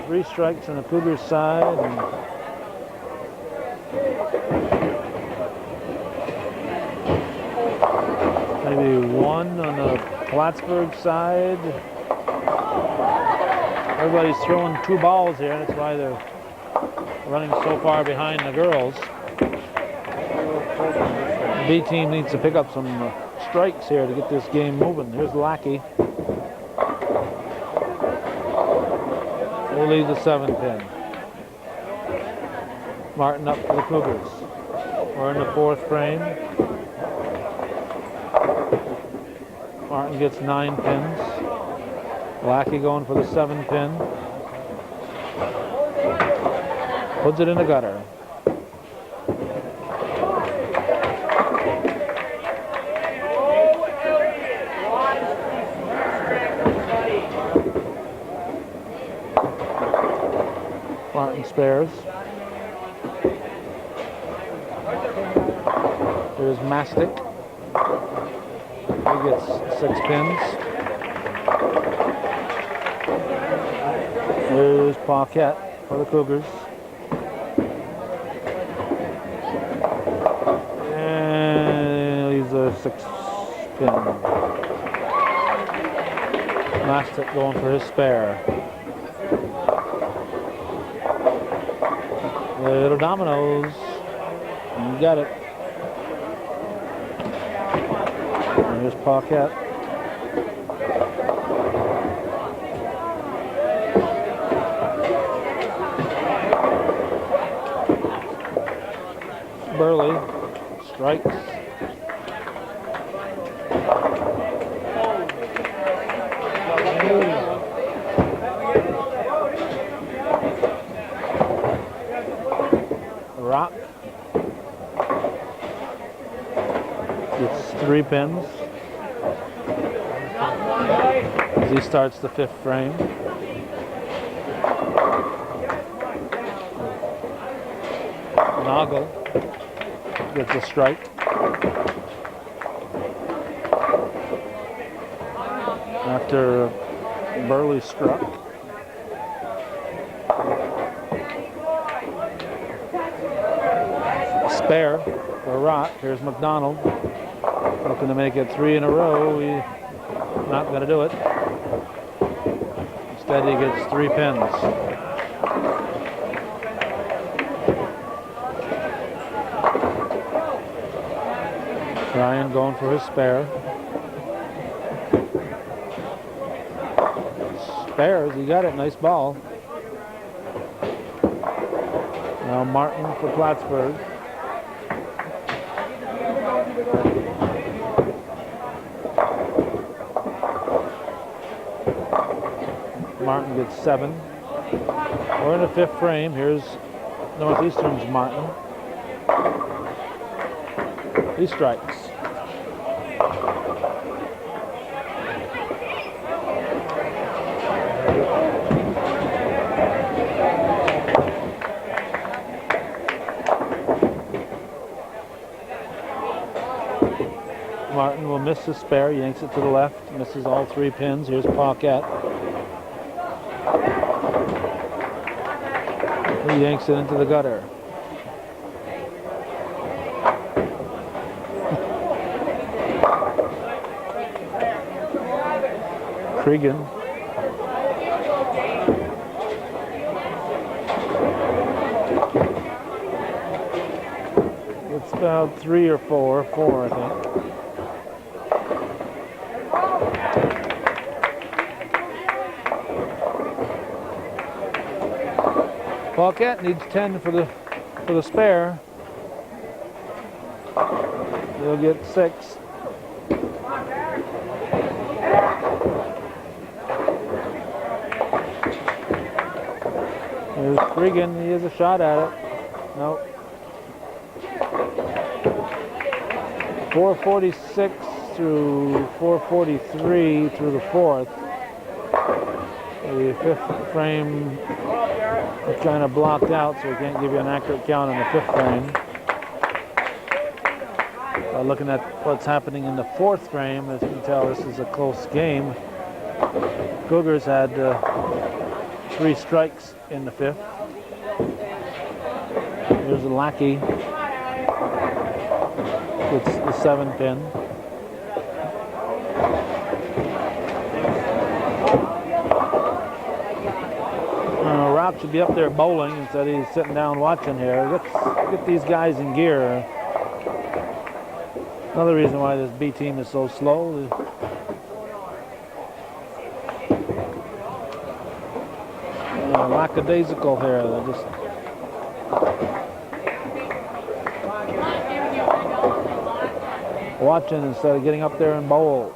3 strikes on the Cougars side. And maybe 1 on the Plattsburgh side. Everybody's throwing 2 balls here, and that's why they're running so far behind the girls. The B team needs to pick up some strikes here to get this game moving. Here's Lackey. We'll leave the 7 pin. Martin up for the Cougars. We're in the 4th frame. Martin gets 9 pins. Lackey going for the 7 pin. Puts it in the gutter. Martin spares. There's Mastic. He gets 6 pins. There's Paquette for the Cougars. And he's a 6 pin. Mastic going for his spare. Little dominoes. You got it. And here's Paquette. Burley strikes. Rock gets 3 pins as he starts the 5th frame. Noggle gets a strike. After Burley struck. Spare for Rock. Here's McDonald. Looking to make it 3 in a row. He's not going to do it. Instead, he gets 3 pins. Ryan going for his spare. Spares, he got it. Nice ball. Now Martin for Plattsburgh. Martin gets 7. We're in the 5th frame. Here's Northeastern's Martin. He strikes. Martin will miss his spare, yanks it to the left, misses all 3 pins. Here's Paquette. He yanks it into the gutter. Cregan. It's about 3 or 4, I think. Paquette needs 10 for the spare. He'll get 6. There's Cregan. He has a shot at it. Nope. 446 through 443 through the 4th. The 5th frame is kind of blocked out, so we can't give you an accurate count on the 5th frame. Looking at what's happening in the 4th frame, as you can tell, this is a close game. Cougars had 3 strikes in the 5th. Here's a Lackey. It's the 7 pin. Rock should be up there bowling instead he's sitting down watching here. Get these guys in gear. Another reason why this B team is so slow. Lackadaisical here. They're just watching instead of getting up there and bowl.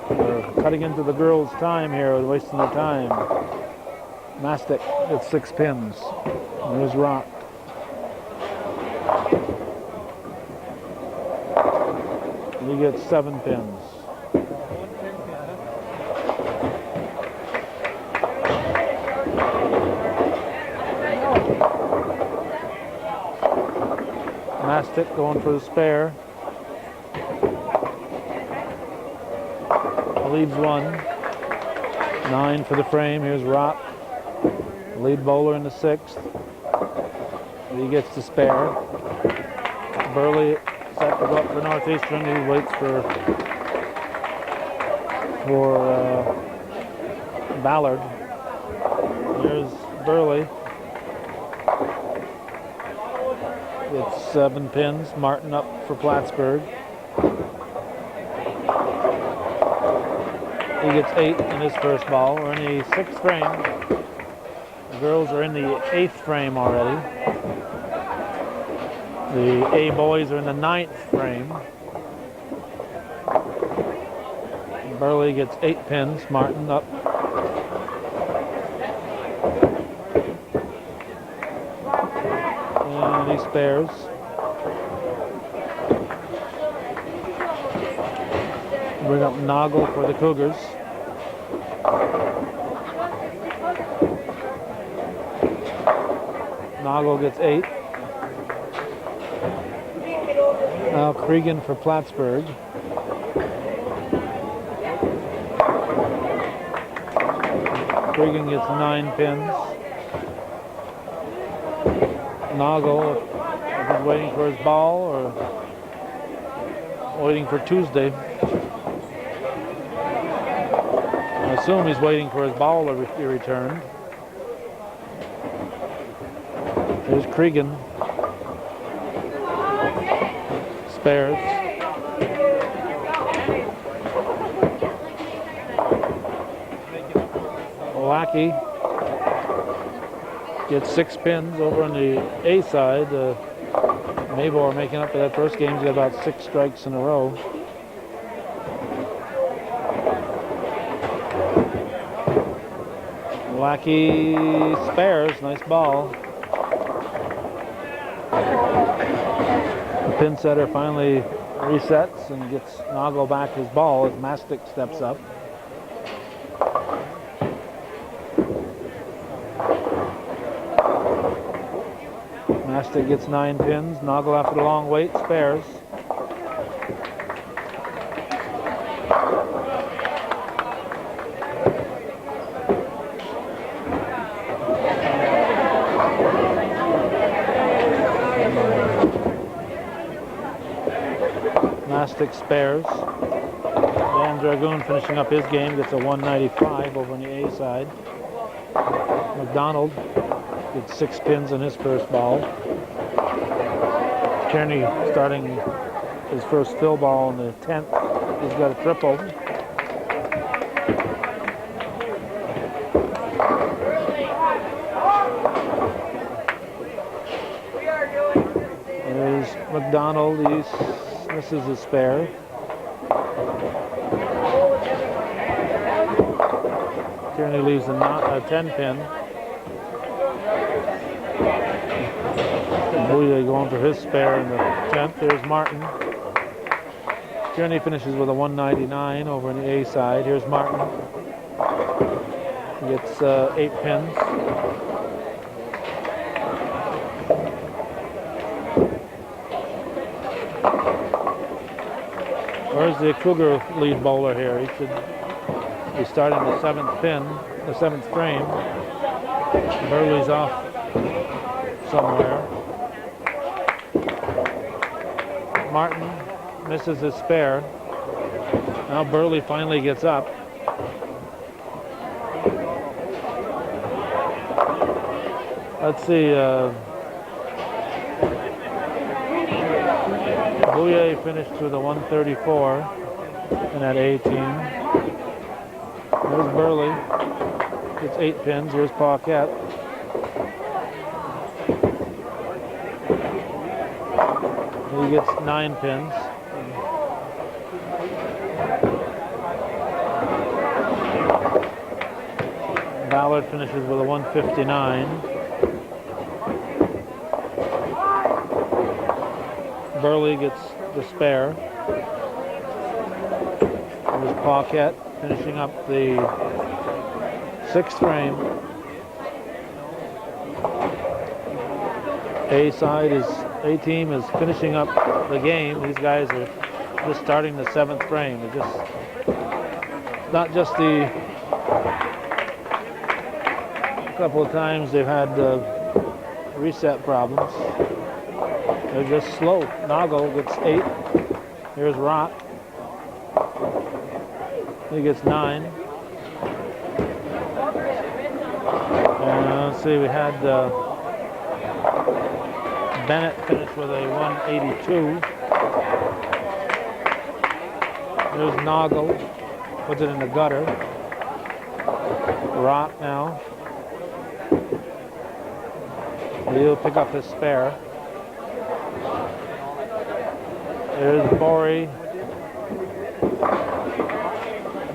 They're cutting into the girls' time here, wasting their time. Mastic gets 6 pins. There's Rock. He gets 7 pins. Mastic going for the spare. Leaves 1. 9 for the frame. Here's Rock. Lead bowler in the 6th. He gets the spare. Burley set to go up for Northeastern. He waits for Ballard. Here's Burley. It's 7 pins. Martin up for Plattsburgh. He gets 8 in his first ball. We're in the 6th frame. The girls are in the 8th frame already. The A boys are in the 9th frame. Burley gets 8 pins. Martin up. And he spares. Bring up Noggle for the Cougars. Noggle gets 8. Now Cregan for Plattsburgh. Cregan gets 9 pins. Noggle, if he's waiting for his ball or waiting for Tuesday. I assume he's waiting for his ball to be returned. Here's Cregan. Spares. Lackey gets 6 pins over on the A side. Mabor making up for that first game. He's got about 6 strikes in a row. Lackey spares. Nice ball. The pin setter finally resets and gets Noggle back his ball as Mastic steps up. Mastic gets 9 pins. Noggle after the long wait spares. Mastic spares. Dan Dragoon finishing up his game gets a 195 over on the A side. McDonald gets 6 pins in his first ball. Kearney starting his first fill ball in the 10th. He's got a triple. There's McDonald. He misses his spare. Kearney leaves a 10 pin. Bouye going for his spare in the 10th. There's Martin. Kearney finishes with a 199 over on the A side. Here's Martin. He gets 8 pins. Where's the Cougar lead bowler here? He should be starting the 7th pin, the 7th frame. Burley's off somewhere. Martin misses his spare. Now Burley finally gets up. Let's see. Bouye finished with a 134 in that A team. There's Burley. Gets 8 pins. Here's Paquette. He gets 9 pins. Ballard finishes with a 159. Burley gets the spare. There's Paquette finishing up the 6th frame. A team is finishing up the game. These guys are just starting the 7th frame. They're just not just the couple of times they've had reset problems. They're just slow. Noggle gets 8. Here's Rock. He gets 9. And let's see, we had Bennett finish with a 182. There's Noggle, puts it in the gutter. Rock now. He'll pick up his spare. There's Borey.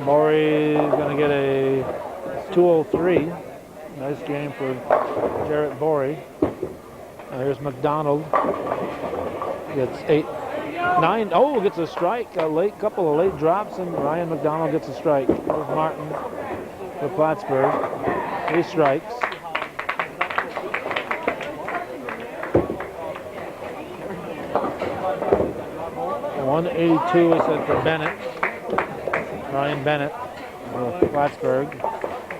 Borey's going to get a 203. Nice game for Jarrett Borey. There's McDonald. Gets 8, 9. Oh, gets a strike. A couple of late drops, and Ryan McDonald gets a strike. There's Martin for Plattsburgh. 3 strikes. .182 is set for Bennett. Ryan Bennett for Plattsburgh.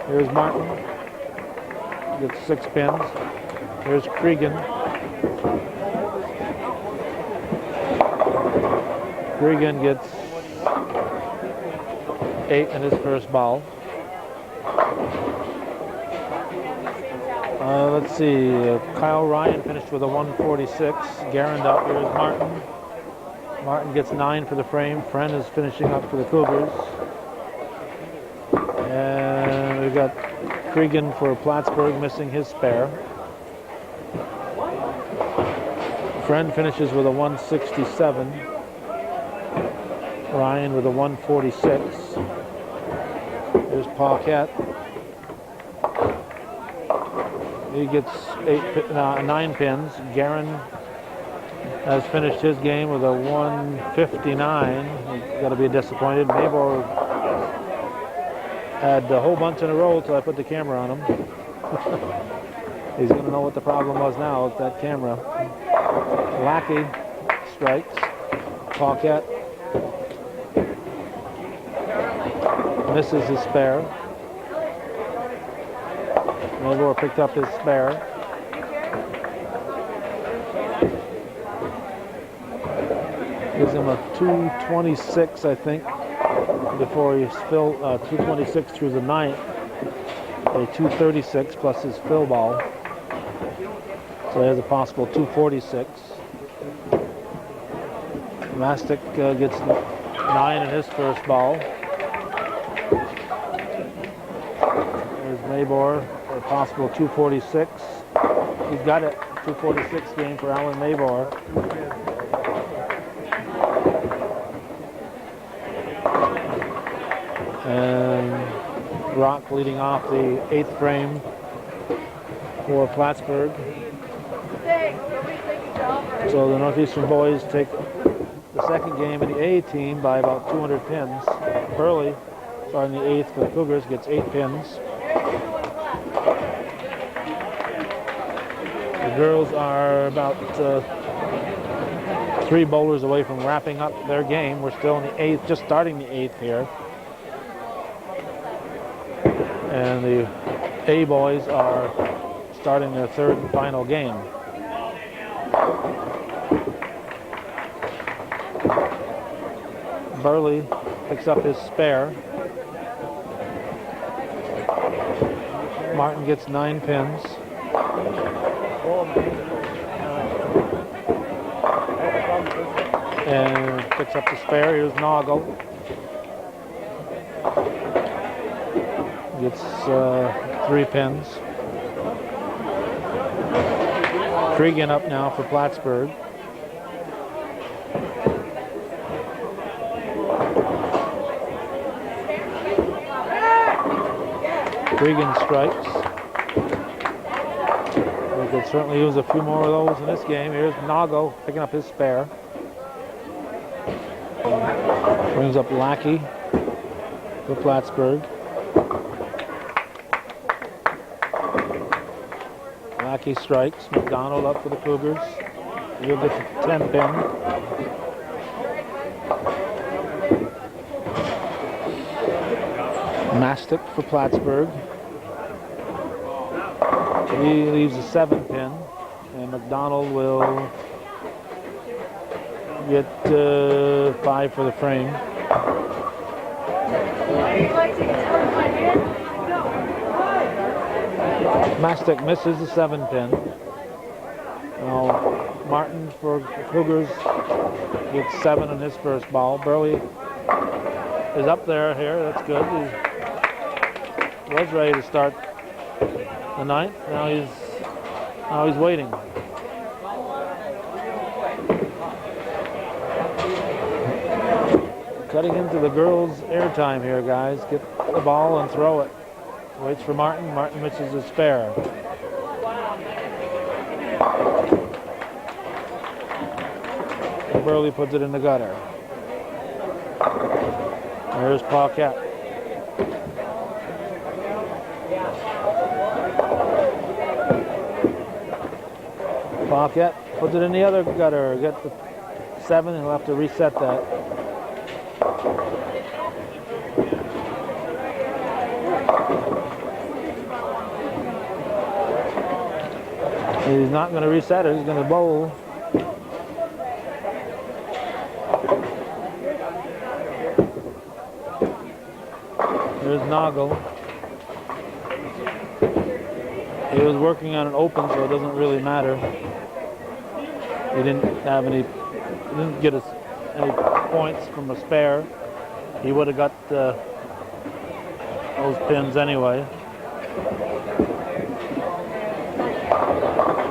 Here's Martin. Gets 6 pins. Here's Cregan. Cregan gets 8 in his first ball. Let's see. Kyle Ryan finished with a 146. Garand up. Here's Martin. Martin gets 9 for the frame. Friend is finishing up for the Cougars. And we've got Cregan for Plattsburgh missing his spare. Friend finishes with a 167. Ryan with a 146. There's Paquette. He gets 9 pins. Garin has finished his game with a 159. He's got to be disappointed. Mabor had a whole bunch in a row until I put the camera on him. He's going to know what the problem was now with that camera. Lackey strikes. Paquette misses his spare. Mabor picked up his spare. Gives him a 226, I think, before he's filled, 226 through the 9th. A 236 plus his fill ball. So there's a possible 246. Mastic gets 9 in his first ball. There's Mabor for a possible 246. He's got it. 246 game for Alan Mabor. And Rock leading off the 8th frame for Plattsburgh. So the Northeastern boys take the 2nd game in the A team by about 200 pins. Burley, starting the 8th for the Cougars, gets 8 pins. The girls are about 3 bowlers away from wrapping up their game. We're still in the 8th, just starting the 8th here. And the A boys are starting their 3rd and final game. Burley picks up his spare. Martin gets 9 pins. And picks up the spare. Here's Noggle. Gets 3 pins. Cregan up now for Plattsburgh. Regan strikes. We could certainly use a few more of those in this game. Here's Nago picking up his spare. Brings up Lackey for Plattsburgh. Lackey strikes. McDonald up for the Cougars. He'll get the 10 pin. Mastic for Plattsburgh. He leaves a 7 pin, and McDonald will get 5 for the frame. Mastic misses the 7 pin. Now Martin for Cougars gets 7 on his first ball. Burley is up there here. That's good. He was ready to start the ninth. Now he's waiting. Cutting into the girls' airtime here, guys. Get the ball and throw it. Waits for Martin. Martin misses his spare. And Burley puts it in the gutter. There's Paquette. Paquette puts it in the other gutter. Get the 7. He'll have to reset that. He's not going to reset it. He's going to bowl. There's Noggle. He was working on an open, so it doesn't really matter. He didn't have any. He didn't get any points from a spare. He would have got those pins anyway.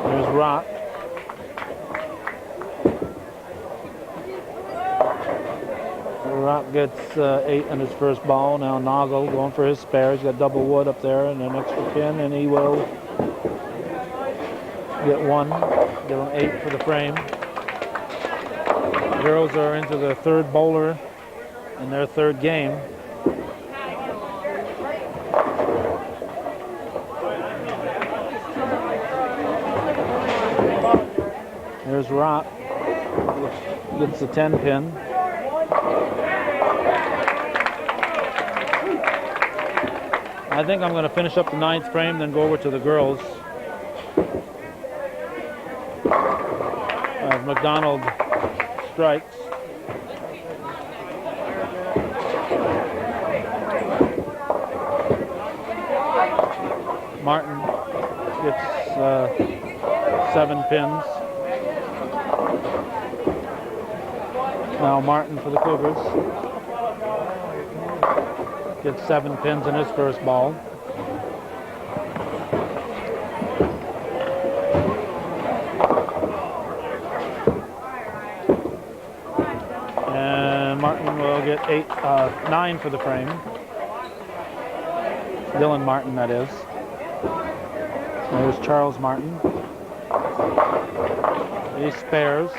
There's Rock. Rock gets 8 on his first ball. Now Noggle going for his spare. He's got double wood up there and an extra pin, and he will get 1. Give him 8 for the frame. The girls are into their third bowler in their third game. There's Rock, gets the 10 pin. I think I'm going to finish up the 9th frame, then go over to the girls. As McDonald strikes. Martin gets 7 pins. Now Martin for the Cougars gets 7 pins in his first ball. And Martin will get 9 for the frame. Dylan Martin, that is. There's Charles Martin. He spares.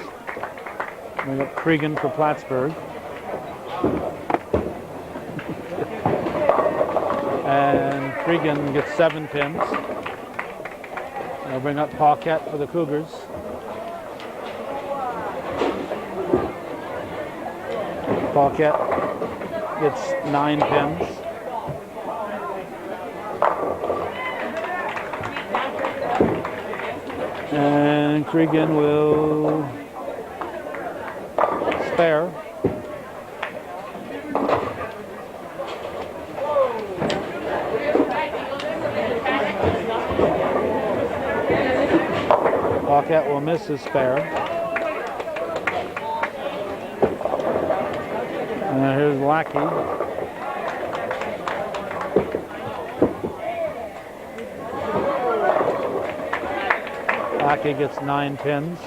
We got Cregan for Plattsburgh. And Cregan gets 7 pins. They'll bring up Paquette for the Cougars. Paquette gets 9 pins. And Cregan will spare. Paquette will miss his spare. And here's Lackey. Lackey gets 9 pins.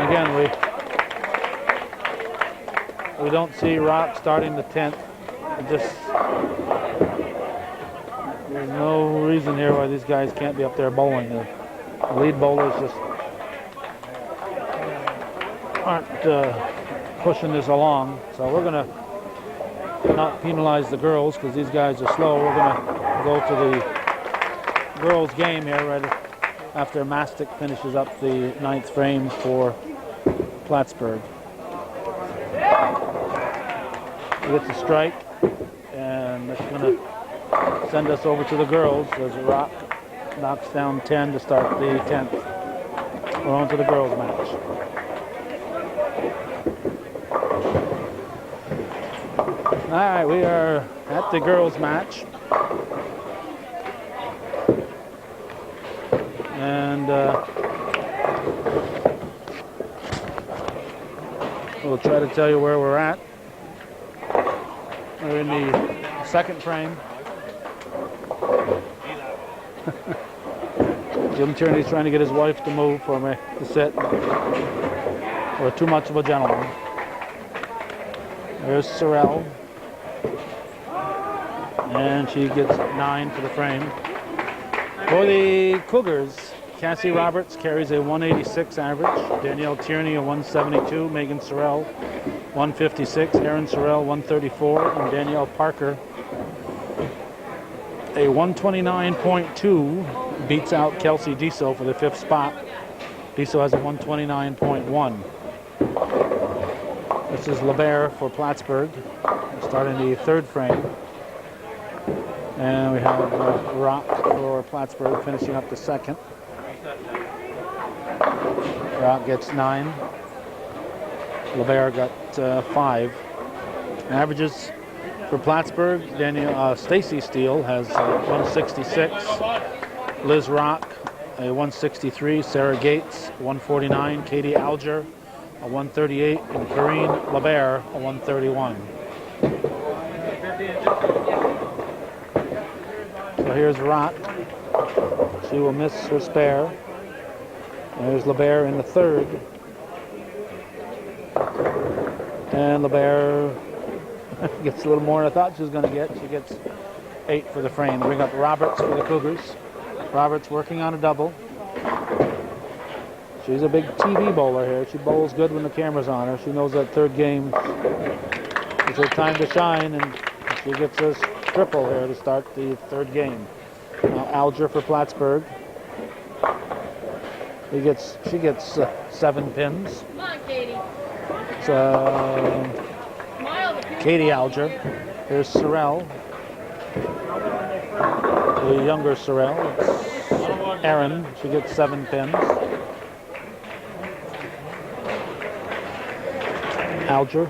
Again, don't see Rock starting the 10th. There's no reason here why these guys can't be up there bowling. The lead bowlers just aren't pushing this along. So we're going to not penalize the girls because these guys are slow. We're going to go to the girls' game here right after Mastic finishes up the 9th frame for Plattsburgh. He gets a strike, and that's going to send us over to the girls as Rock knocks down 10 to start the 10th. We're on to the girls' match. All right, we are at the girls' match. And we'll try to tell you where we're at. We're in the 2nd frame. Jim Tierney's trying to get his wife to move for me to sit. We're too much of a gentleman. There's Sorrell. And she gets 9 for the frame. For the Cougars, Cassie Roberts carries a 186 average. Danielle Tierney a 172. Megan Sorrell 156. Erin Sorrell 134. And Danielle Parker a 129.2 beats out Kelsey Diso for the 5th spot. Diso has a 129.1. This is LeBert for Plattsburgh, starting the 3rd frame. And we have Rock for Plattsburgh finishing up the 2nd. Rock gets 9. LeBert got 5. Averages for Plattsburgh, Stacy Steele has 166. Liz Rock a 163. Sarah Gates 149. Katie Alger a 138. And Karine LeBert a 131. So here's Rock. She will miss her spare. There's LeBert in the 3rd. And LeBert gets a little more than I thought she was going to get. She gets 8 for the frame. Bring up Roberts for the Cougars. Roberts working on a double. She's a big TV bowler here. She bowls good when the camera's on her. She knows that 3rd game is her time to shine, and she gets a triple here to start the 3rd game. Now Alger for Plattsburgh. She gets 7 pins. Come on, Katie. Katie Alger. Here's Sorrell. The younger Sorrell. It's Erin. She gets 7 pins. Alger.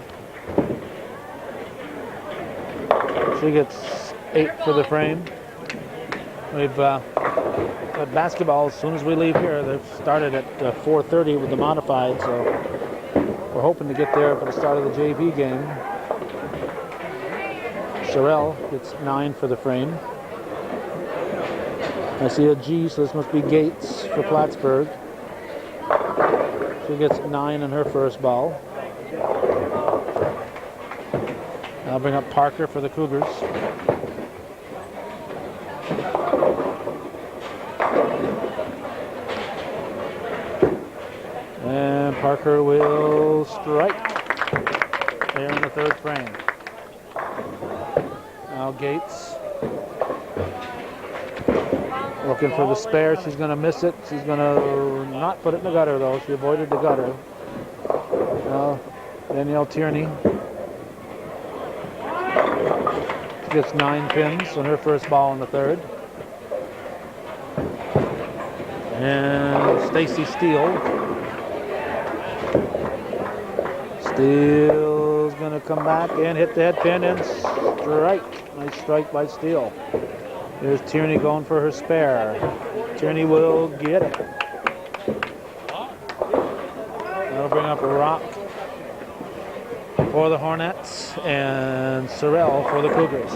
She gets 8 for the frame. We've got basketball as soon as we leave here. They've started at 4:30 with the modified, so we're hoping to get there for the start of the JV game. Sorrell gets 9 for the frame. I see a G, so this must be Gates for Plattsburgh. She gets 9 in her first ball. I'll bring up Parker for the Cougars. And Parker will strike there in the 3rd frame. Now Gates looking for the spare. She's going to miss it. She's going to not put it in the gutter, though. She avoided the gutter. Now Danielle Tierney. She gets 9 pins on her first ball in the 3rd. And Stacy Steele. Steele's going to come back and hit the head pin and strike. Nice strike by Steele. There's Tierney going for her spare. Tierney will get it. That'll bring up a Rock for the Hornets and Sorrell for the Cougars.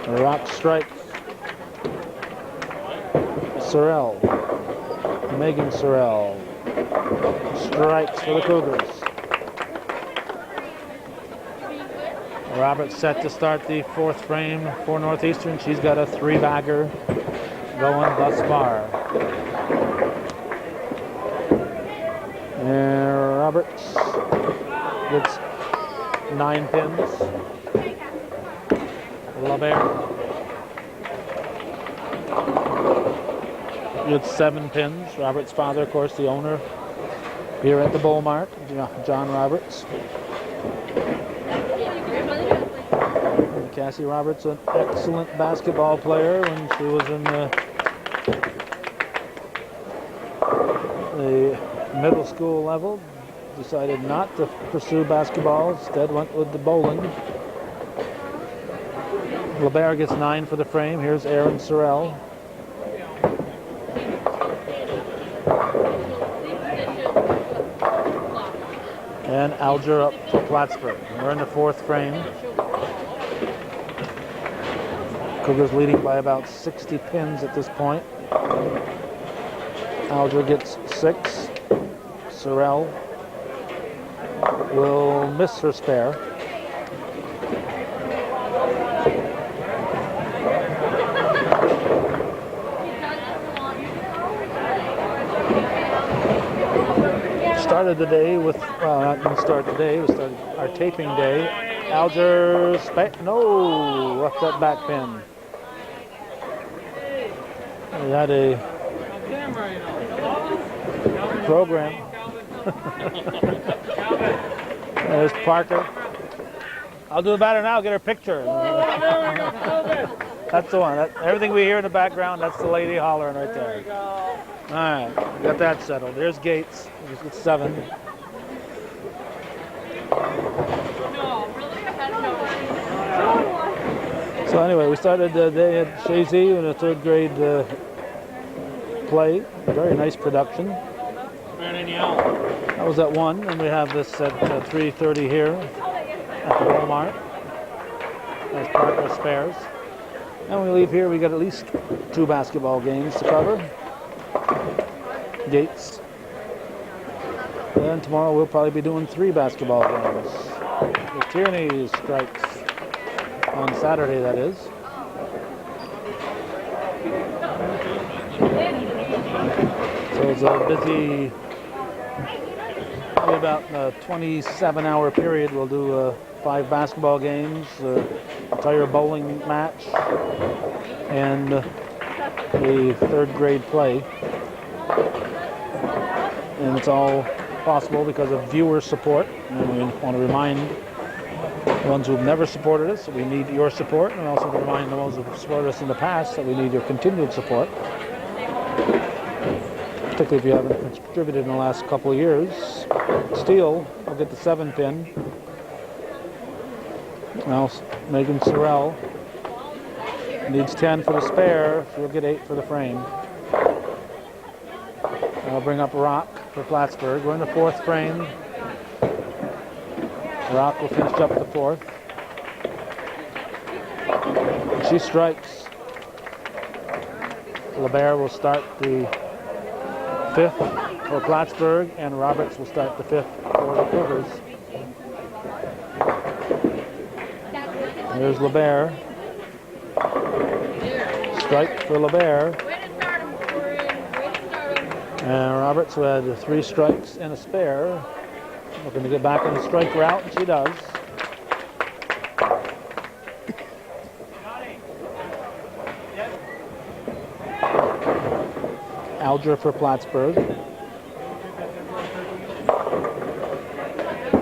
A Rock strike. Sorrell. Megan Sorrell. Strikes for the Cougars. Roberts set to start the fourth frame for Northeastern. She's got a 3-bagger going thus far. And Roberts gets 9 pins. LaBear gets 7 pins. Roberts' father, of course, the owner here at the Bull Mart, John Roberts. And Cassie Roberts, an excellent basketball player when she was in the middle school level. Decided not to pursue basketball, instead went with the bowling. LaBear gets 9 for the frame. Here's Aaron Sorrell. And Alger up for Plattsburgh. We're in the fourth frame. Cougars leading by about 60 pins at this point. Alger gets 6. Sorrell will miss her spare. Started the day with, well, not going to start today, we started our taping day. Alger, no, left that back pin. We had a program. There's Parker. I'll do the batter now, get her picture. That's the one. Everything we hear in the background, that's the lady hollering right there. All right, got that settled. There's Gates. It's 7. So anyway, we started the day at Shazy in a 3rd grade play. Very nice production. That was at 1, and we have this at 3:30 here at the Walmart as part of the spares. And when we leave here, we got at least 2 basketball games to cover. Gates. And tomorrow we'll probably be doing 3 basketball games. The Tierney strikes on Saturday, that is. So it's a busy, probably about a 27-hour period. We'll do 5 basketball games, entire bowling match, and a 3rd grade play. And it's all possible because of viewer support. And we want to remind the ones who've never supported us that we need your support, and also to remind the ones who've supported us in the past that we need your continued support. Particularly if you haven't contributed in the last couple of years. Steele will get the 7 pin. Now Megan Sorrell needs 10 for the spare. She'll get 8 for the frame. I'll bring up Rock for Plattsburgh. We're in the 4th frame. Rock will finish up the 4th. And she strikes. LaBear will start the 5th for Plattsburgh, and Roberts will start the 5th for the Cougars. There's LaBear. Strike for LaBear. And Roberts, who had 3 strikes and a spare, looking to get back on the strike route, and she does. Alger for Plattsburgh.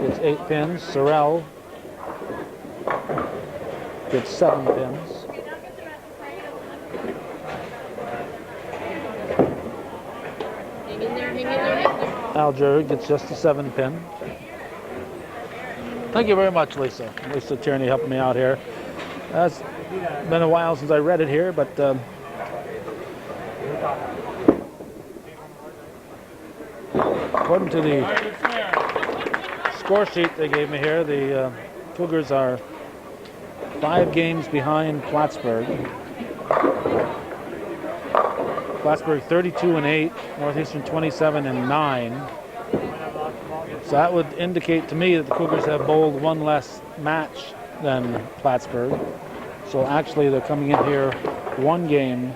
Gets 8 pins. Sorrell gets 7 pins. Alger gets just a 7 pin. Thank you very much, Lisa. Lisa Tierney helping me out here. It's been a while since I read it here, but according to the score sheet they gave me here, the Cougars are 5 games behind Plattsburgh. Plattsburgh 32-8, Northeastern 27-9. So that would indicate to me that the Cougars have bowled one less match than Plattsburgh. So actually they're coming in here one game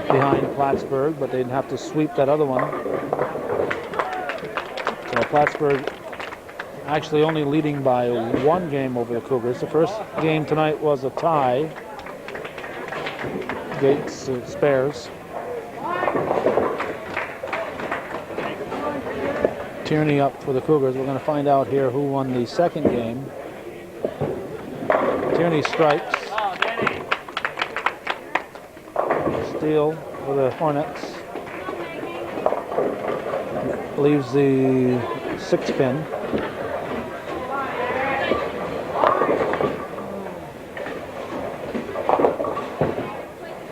behind Plattsburgh, but they'd have to sweep that other one. So Plattsburgh actually only leading by one game over the Cougars. The first game tonight was a tie. Gates spares. Tierney up for the Cougars. We're going to find out here who won the second game. Tierney strikes. Steele for the Hornets. Leaves the 6-pin.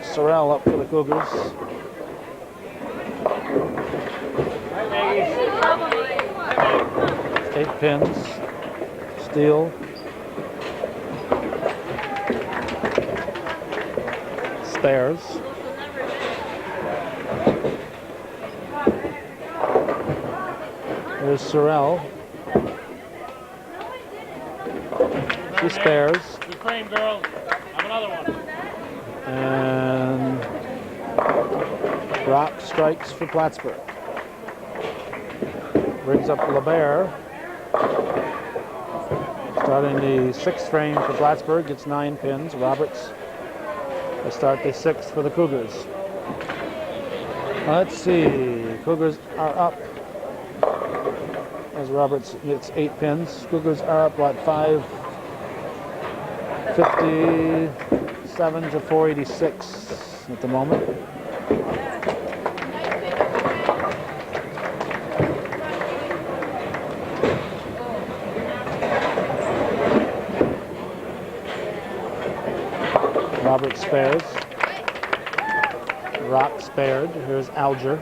Sorrell up for the Cougars. It's 8 pins. Steele. Spares. There's Sorrell. She spares. Good frame, girl. Have another one. And Rock strikes for Plattsburgh. Brings up LeBaire. Starting the 6th frame for Plattsburgh, gets 9 pins. Roberts will start the 6th for the Cougars. Let's see, Cougars are up. As Roberts gets 8 pins. Cougars are up, what, 557 to 486 at the moment. Roberts spares. Rock spared. Here's Alger.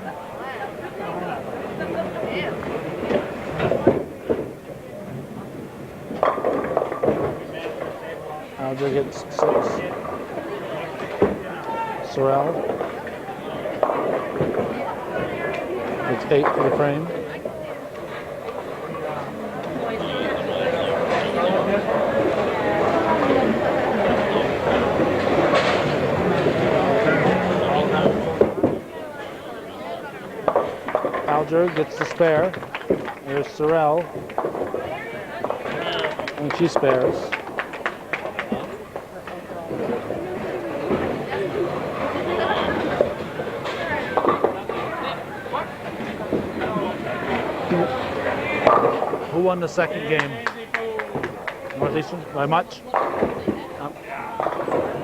Alger gets 6. Sorrell gets 8 for the frame. Alger gets the spare. There's Sorrell. And she spares. Who won the second game? Northeastern? By much?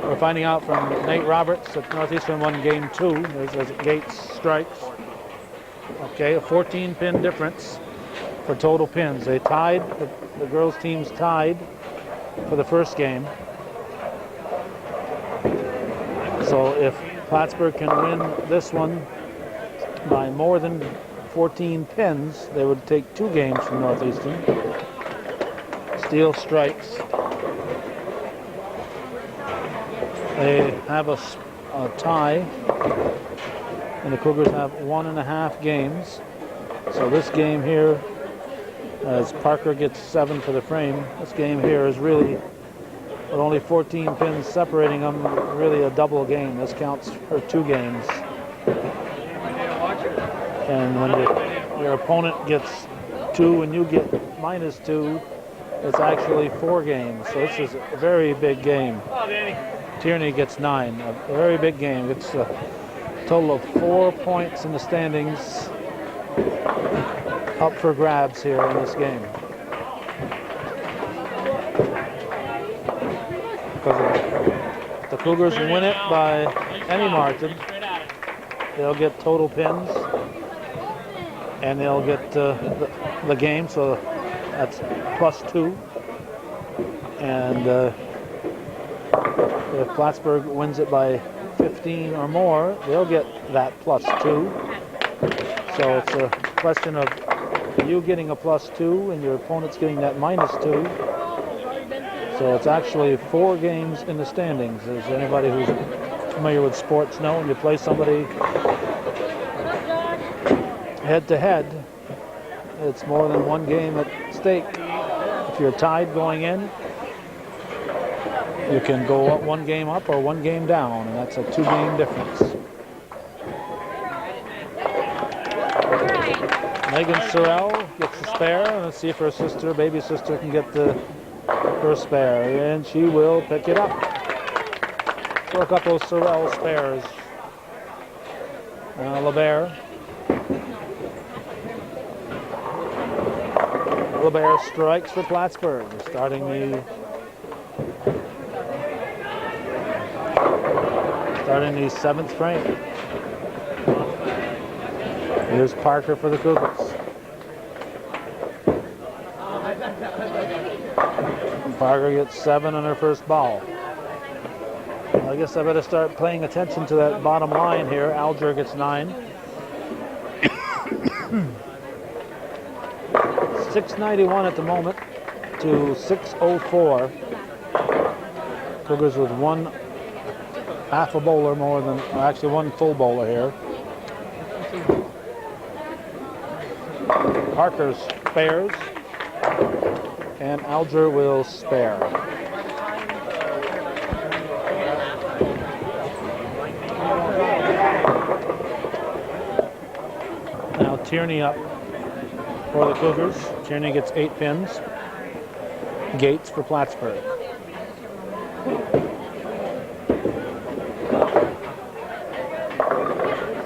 We're finding out from Nate Roberts that Northeastern won game 2. There's Gates strikes. Okay, a 14-pin difference for total pins. They tied, the girls' teams tied for the first game. So if Plattsburgh can win this one by more than 14 pins, they would take 2 games from Northeastern. Steele strikes. They have a tie, and the Cougars have 1.5 games. So this game here, as Parker gets 7 for the frame, this game here is really, with only 14 pins separating them, really a double game. This counts for 2 games. And when your opponent gets 2 and you get -2, it's actually 4 games. So this is a very big game. Tierney gets 9, a very big game. It's a total of 4 points in the standings up for grabs here in this game. Because if the Cougars win it by any margin, they'll get total pins and they'll get the game, so that's +2. And if Plattsburgh wins it by 15 or more, they'll get that +2. So it's a question of you getting a +2 and your opponent's getting that -2. So it's actually 4 games in the standings. As anybody who's familiar with sports know when you play somebody head to head, it's more than one game at stake. If you're tied going in, you can go up one game up or one game down, and that's a 2-game difference. Megan Sorrell gets the spare. Let's see if her sister, baby sister, can get her spare, and she will pick it up for a couple of Sorrell spares. LeBaire strikes for Plattsburgh, starting the 7th frame. Here's Parker for the Cougars. Parker gets 7 on her first ball. I guess I better start paying attention to that bottom line here. Alger gets 9. 691 at the moment to 604. Cougars with one half a bowler more than, actually one full bowler here. Parker spares, and Alger will spare. Now Tierney up for the Cougars. Tierney gets 8 pins. Gates for Plattsburgh.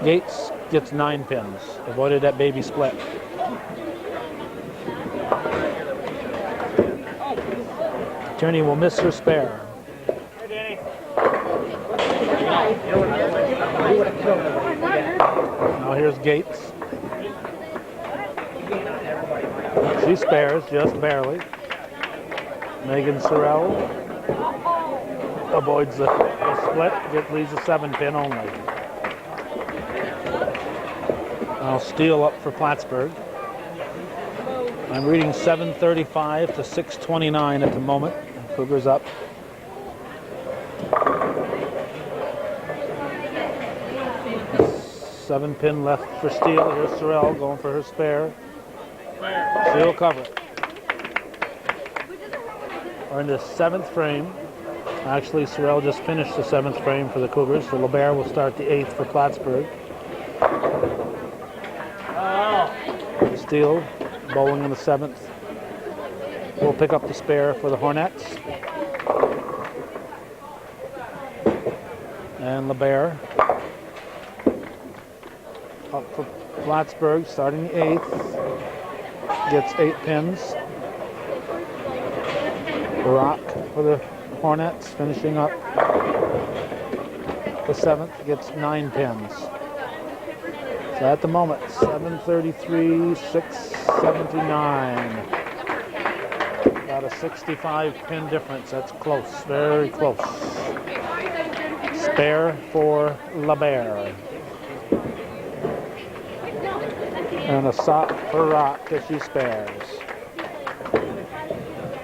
Gates gets 9 pins. Avoided that baby split. Tierney will miss her spare. Now here's Gates. She spares just barely. Megan Sorrell avoids the split, leaves a 7 pin only. Now Steele up for Plattsburgh. I'm reading 7:35 to 6:29 at the moment. Cougars up. Seven pin left for Steele. Here's Sorrell going for her spare. Steele cover it. We're in the 7th frame. Actually, Sorrell just finished the 7th frame for the Cougars, so LeBaire will start the 8th for Plattsburgh. Steele bowling in the 7th. We'll pick up the spare for the Hornets. And LeBaire up for Plattsburgh, starting the 8th. Gets 8 pins. Rock for the Hornets, finishing up the 7th, gets 9 pins. So at the moment, 733, 679. About a 65 pin difference. That's close, very close. Spare for LeBaire. And a sock for Rock as she spares.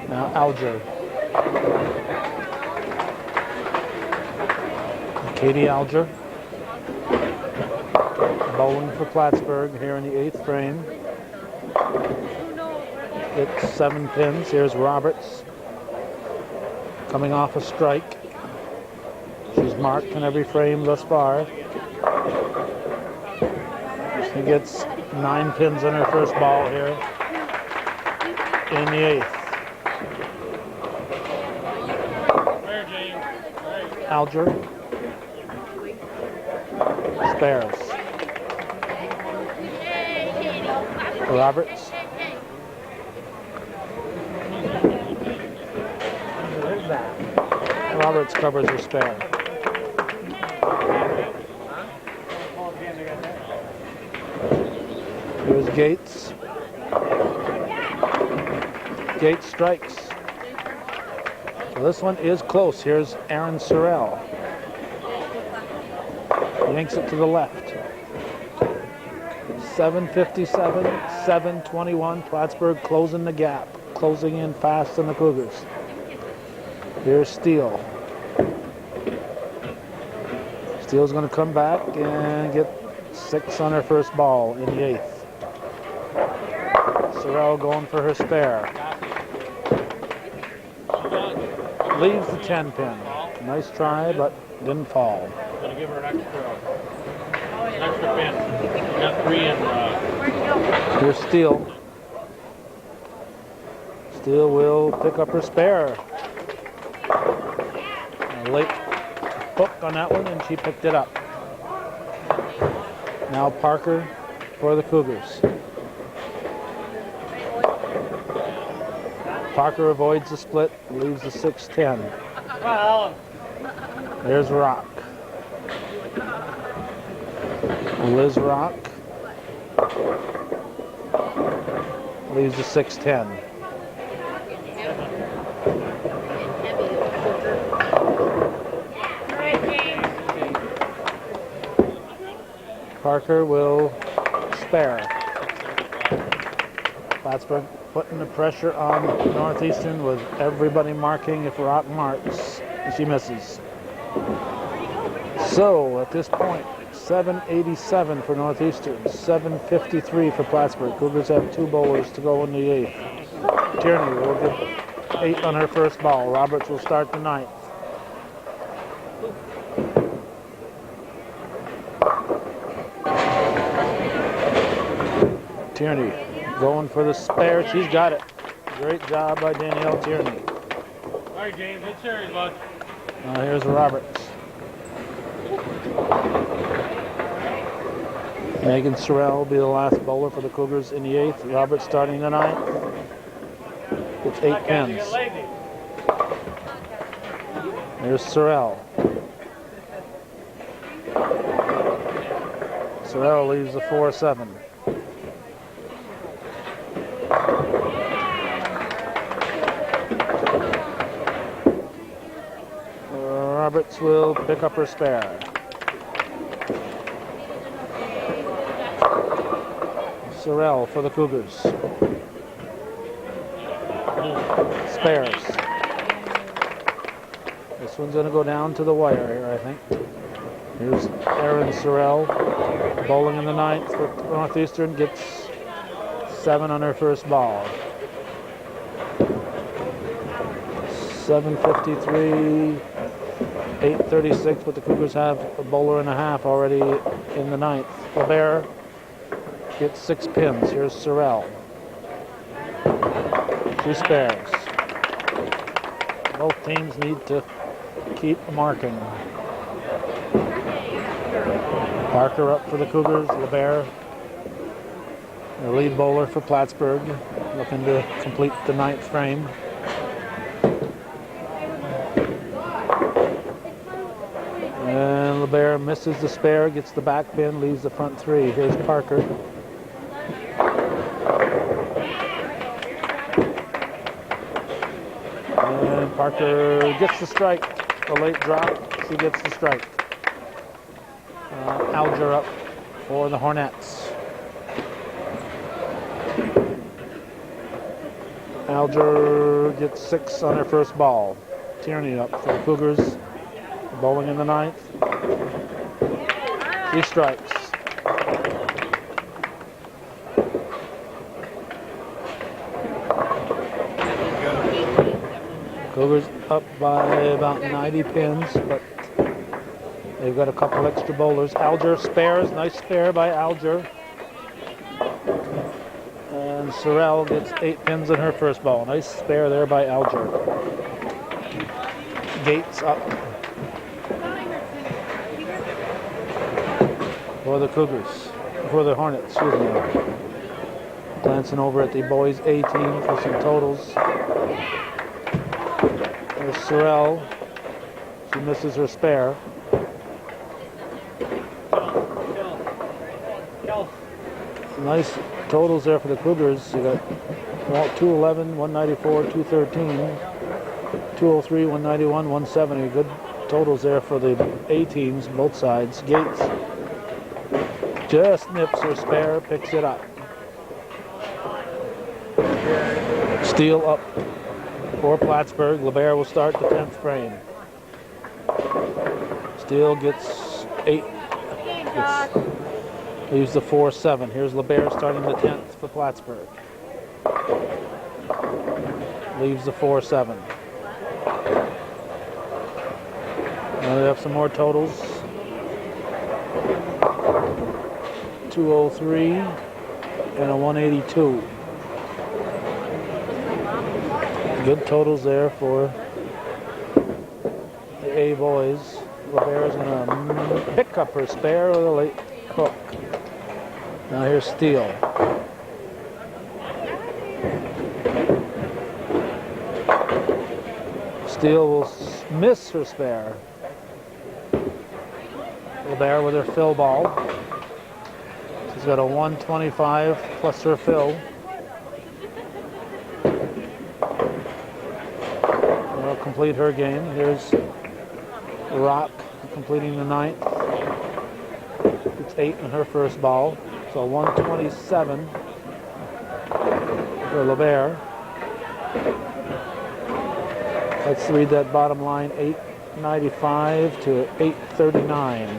Now Alger. Katie Alger. Bowling for Plattsburgh here in the 8th frame. It's 7 pins. Here's Roberts. Coming off a strike. She's marked in every frame thus far. She gets 9 pins on her first ball here in the 8th. Alger spares. Roberts. Roberts covers her spare. Here's Gates. Gates strikes. So this one is close. Here's Aaron Sorrell. Yanks it to the left. 7:57, 7:21. Plattsburgh closing the gap. Closing in fast on the Cougars. Here's Steele. Steele's going to come back and get 6 on her first ball in the 8th. Sorrell going for her spare. Leaves the 10 pin. Nice try, but didn't fall. Gonna give her an extra pin. We got 3 in. Here's Steele. Steele will pick up her spare. A late hook on that one, and she picked it up. Now Parker for the Cougars. Parker avoids the split, leaves the 6-10. There's Rock. Liz Rock leaves the 6-10. Parker will spare. Plattsburgh putting the pressure on Northeastern with everybody marking if Rock marks. She misses. So at this point, 7:87 for Northeastern, 7:53 for Plattsburgh. Cougars have 2 bowlers to go in the 8th. Tierney will get 8 on her first ball. Roberts will start the 9th. Tierney going for the spare. She's got it. Great job by Danielle Tierney. All right, James, good series, bud. Here's Roberts. Megan Sorrell will be the last bowler for the Cougars in the 8th. Roberts starting the 9th. It's 8 pins. There's Sorrell. Sorrell leaves the 4-7. Roberts will pick up her spare. Sorrell for the Cougars. Spares. This one's going to go down to the wire here, I think. Here's Erin Sorrell bowling in the 9th for Northeastern. Gets 7 on her first ball. 7:53. 8:36, but the Cougars have a bowler and a half already in the 9th. LeBaire gets 6 pins. Here's Sorrell. She spares. Both teams need to keep marking. Parker up for the Cougars. LeBaire, the lead bowler for Plattsburgh, looking to complete the 9th frame. And LeBaire misses the spare, gets the back pin, leaves the front 3. Here's Parker. And Parker gets the strike. A late drop, she gets the strike. Alger up for the Hornets. Alger gets 6 on her first ball. Tierney up for the Cougars. Bowling in the 9th. He strikes. Cougars up by about 90 pins, but they've got a couple extra bowlers. Alger spares. Nice spare by Alger. And Sorrell gets 8 pins in her first ball. Nice spare there by Alger. Gates up for the Cougars, for the Hornets, excuse me. Glancing over at the boys A team for some totals. There's Sorrell. She misses her spare. Nice totals there for the Cougars. You got 211, 194, 213, 203, 191, 170. Good totals there for the A teams, both sides. Gates just nips her spare, picks it up. Steele up for Plattsburgh. LeBaire will start the 10th frame. Steele gets 8. Leaves the 4-7. Here's LeBaire starting the 10th for Plattsburgh. Leaves the 4-7. Now we have some more totals. 203 and a 182. Good totals there for the A boys. LeBaire is going to pick up her spare with a late hook. Now here's Steele. Steele will miss her spare. LeBaire with her fill ball. She's got a 125 plus her fill. Will complete her game. Here's Rock completing the 9th. It's 8 in her first ball. So 127 for LeBaire. Let's read that bottom line, 895 to 839.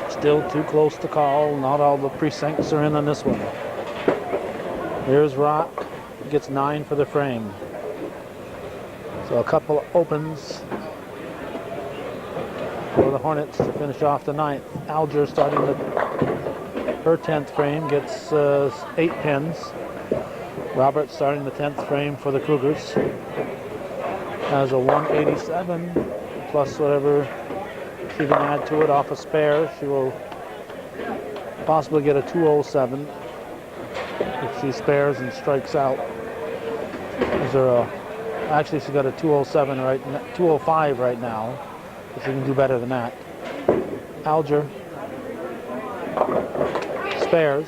Still too close to call. Not all the precincts are in on this one. Here's Rock. Gets 9 for the frame. So a couple opens for the Hornets to finish off the 9th. Alger starting her 10th frame gets 8 pins. Roberts starting the 10th frame for the Cougars has a 187 plus whatever she can add to it off a spare. She will possibly get a 207 if she spares and strikes out. Actually, she's got a 207 205 right now. But she can do better than that. Alger spares.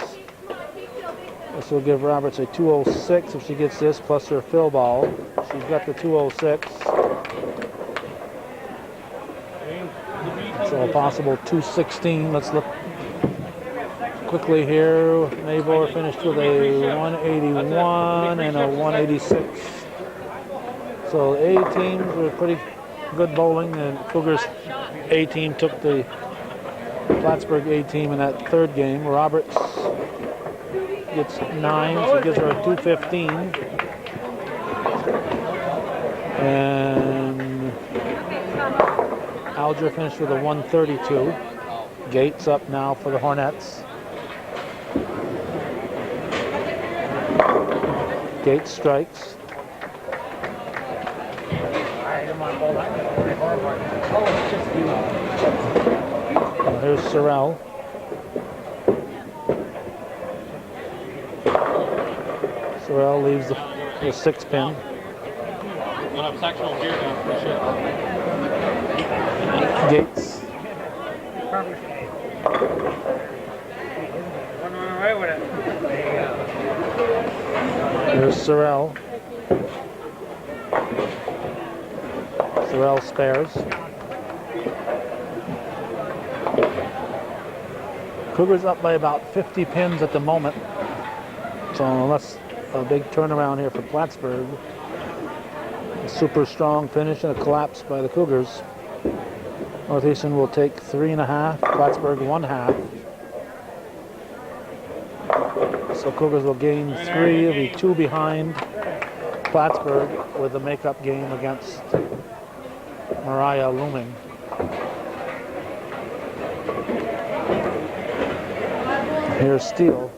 This will give Roberts a 206 if she gets this plus her fill ball. She's got the 206. So a possible 216. Let's look quickly here. Mavor finished with a 181 and a 186. So the A teams were pretty good bowling, and Cougars A team took the Plattsburgh A team in that 3rd game. Roberts gets 9, so gives her a 215. And Alger finished with a 132. Gates up now for the Hornets. Gates strikes. Here's Sorrell. Sorrell leaves the 6 pin. We'll have sectional gear now for sure. Gates. Here's Sorrell. Sorrell spares. Cougars up by about 50 pins at the moment. So unless a big turnaround here for Plattsburgh, a super strong finish and a collapse by the Cougars. Northeastern will take 3.5, Plattsburgh 1/2. So Cougars will gain 3, will be 2 behind Plattsburgh with the makeup game against Mariah looming. Here's Steele.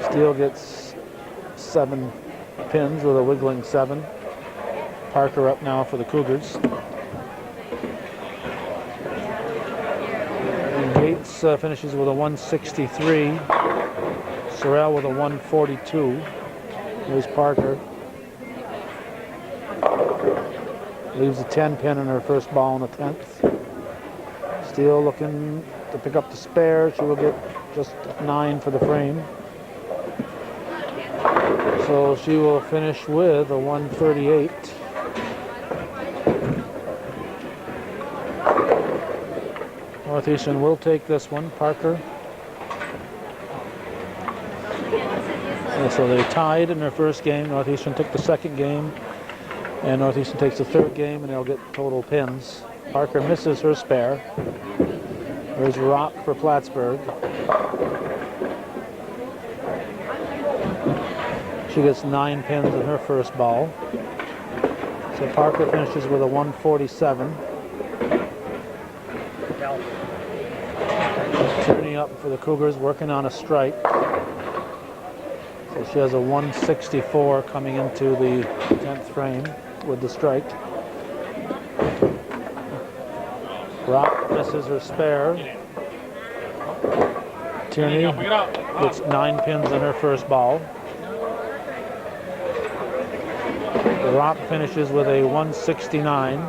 Steele gets 7 pins with a wiggling 7. Parker up now for the Cougars. And Gates finishes with a 163. Sorrell with a 142. Here's Parker. Leaves a 10 pin in her first ball in the 10th. Steele looking to pick up the spare. She will get just 9 for the frame. So she will finish with a 138. Northeastern will take this one. Parker. And so they tied in their first game. Northeastern took the second game. And Northeastern takes the third game, and they'll get total pins. Parker misses her spare. There's Rock for Plattsburgh. She gets 9 pins in her first ball. So Parker finishes with a 147. Turning up for the Cougars, working on a strike. So she has a 164 coming into the 10th frame with the strike. Rock misses her spare. Tierney gets 9 pins in her first ball. Rock finishes with a 169.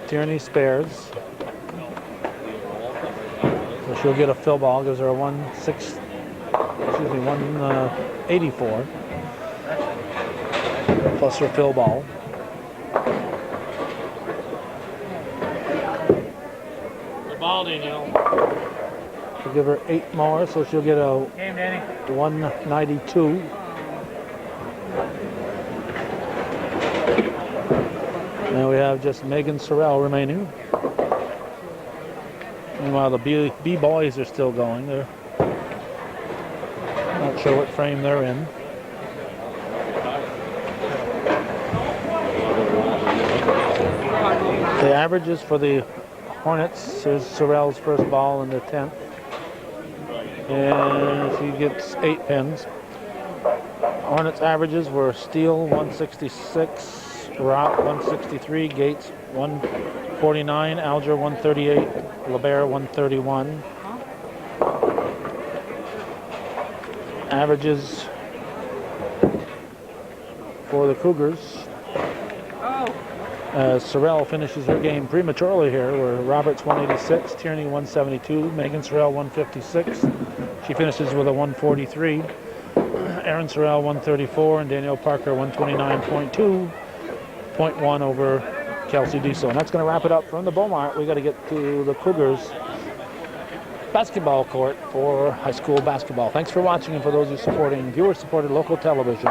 Tierney spares. So she'll get a fill ball, gives her a 184 plus her fill ball. The ball, Danielle. She'll give her 8 more, so she'll get a 192. Now we have just Megan Sorrell remaining. Meanwhile, the B boys are still going. They're not sure what frame they're in. The averages for the Hornets is Sorrell's first ball in the 10th. And she gets 8 pins. Hornets averages were Steele 166, Rock 163, Gates 149, Alger 138, LeBaire 131. Averages for the Cougars. Sorrell finishes her game prematurely here, where Roberts 186, Tierney 172, Megan Sorrell 156. She finishes with a 143. Erin Sorrell 134 and Danielle Parker 129.2, 0.1 over Kelsey Diesel. And that's going to wrap it up from the Beaumont. We got to get to the Cougars basketball court for high school basketball. Thanks for watching, and for those who are supporting viewer-supported local television.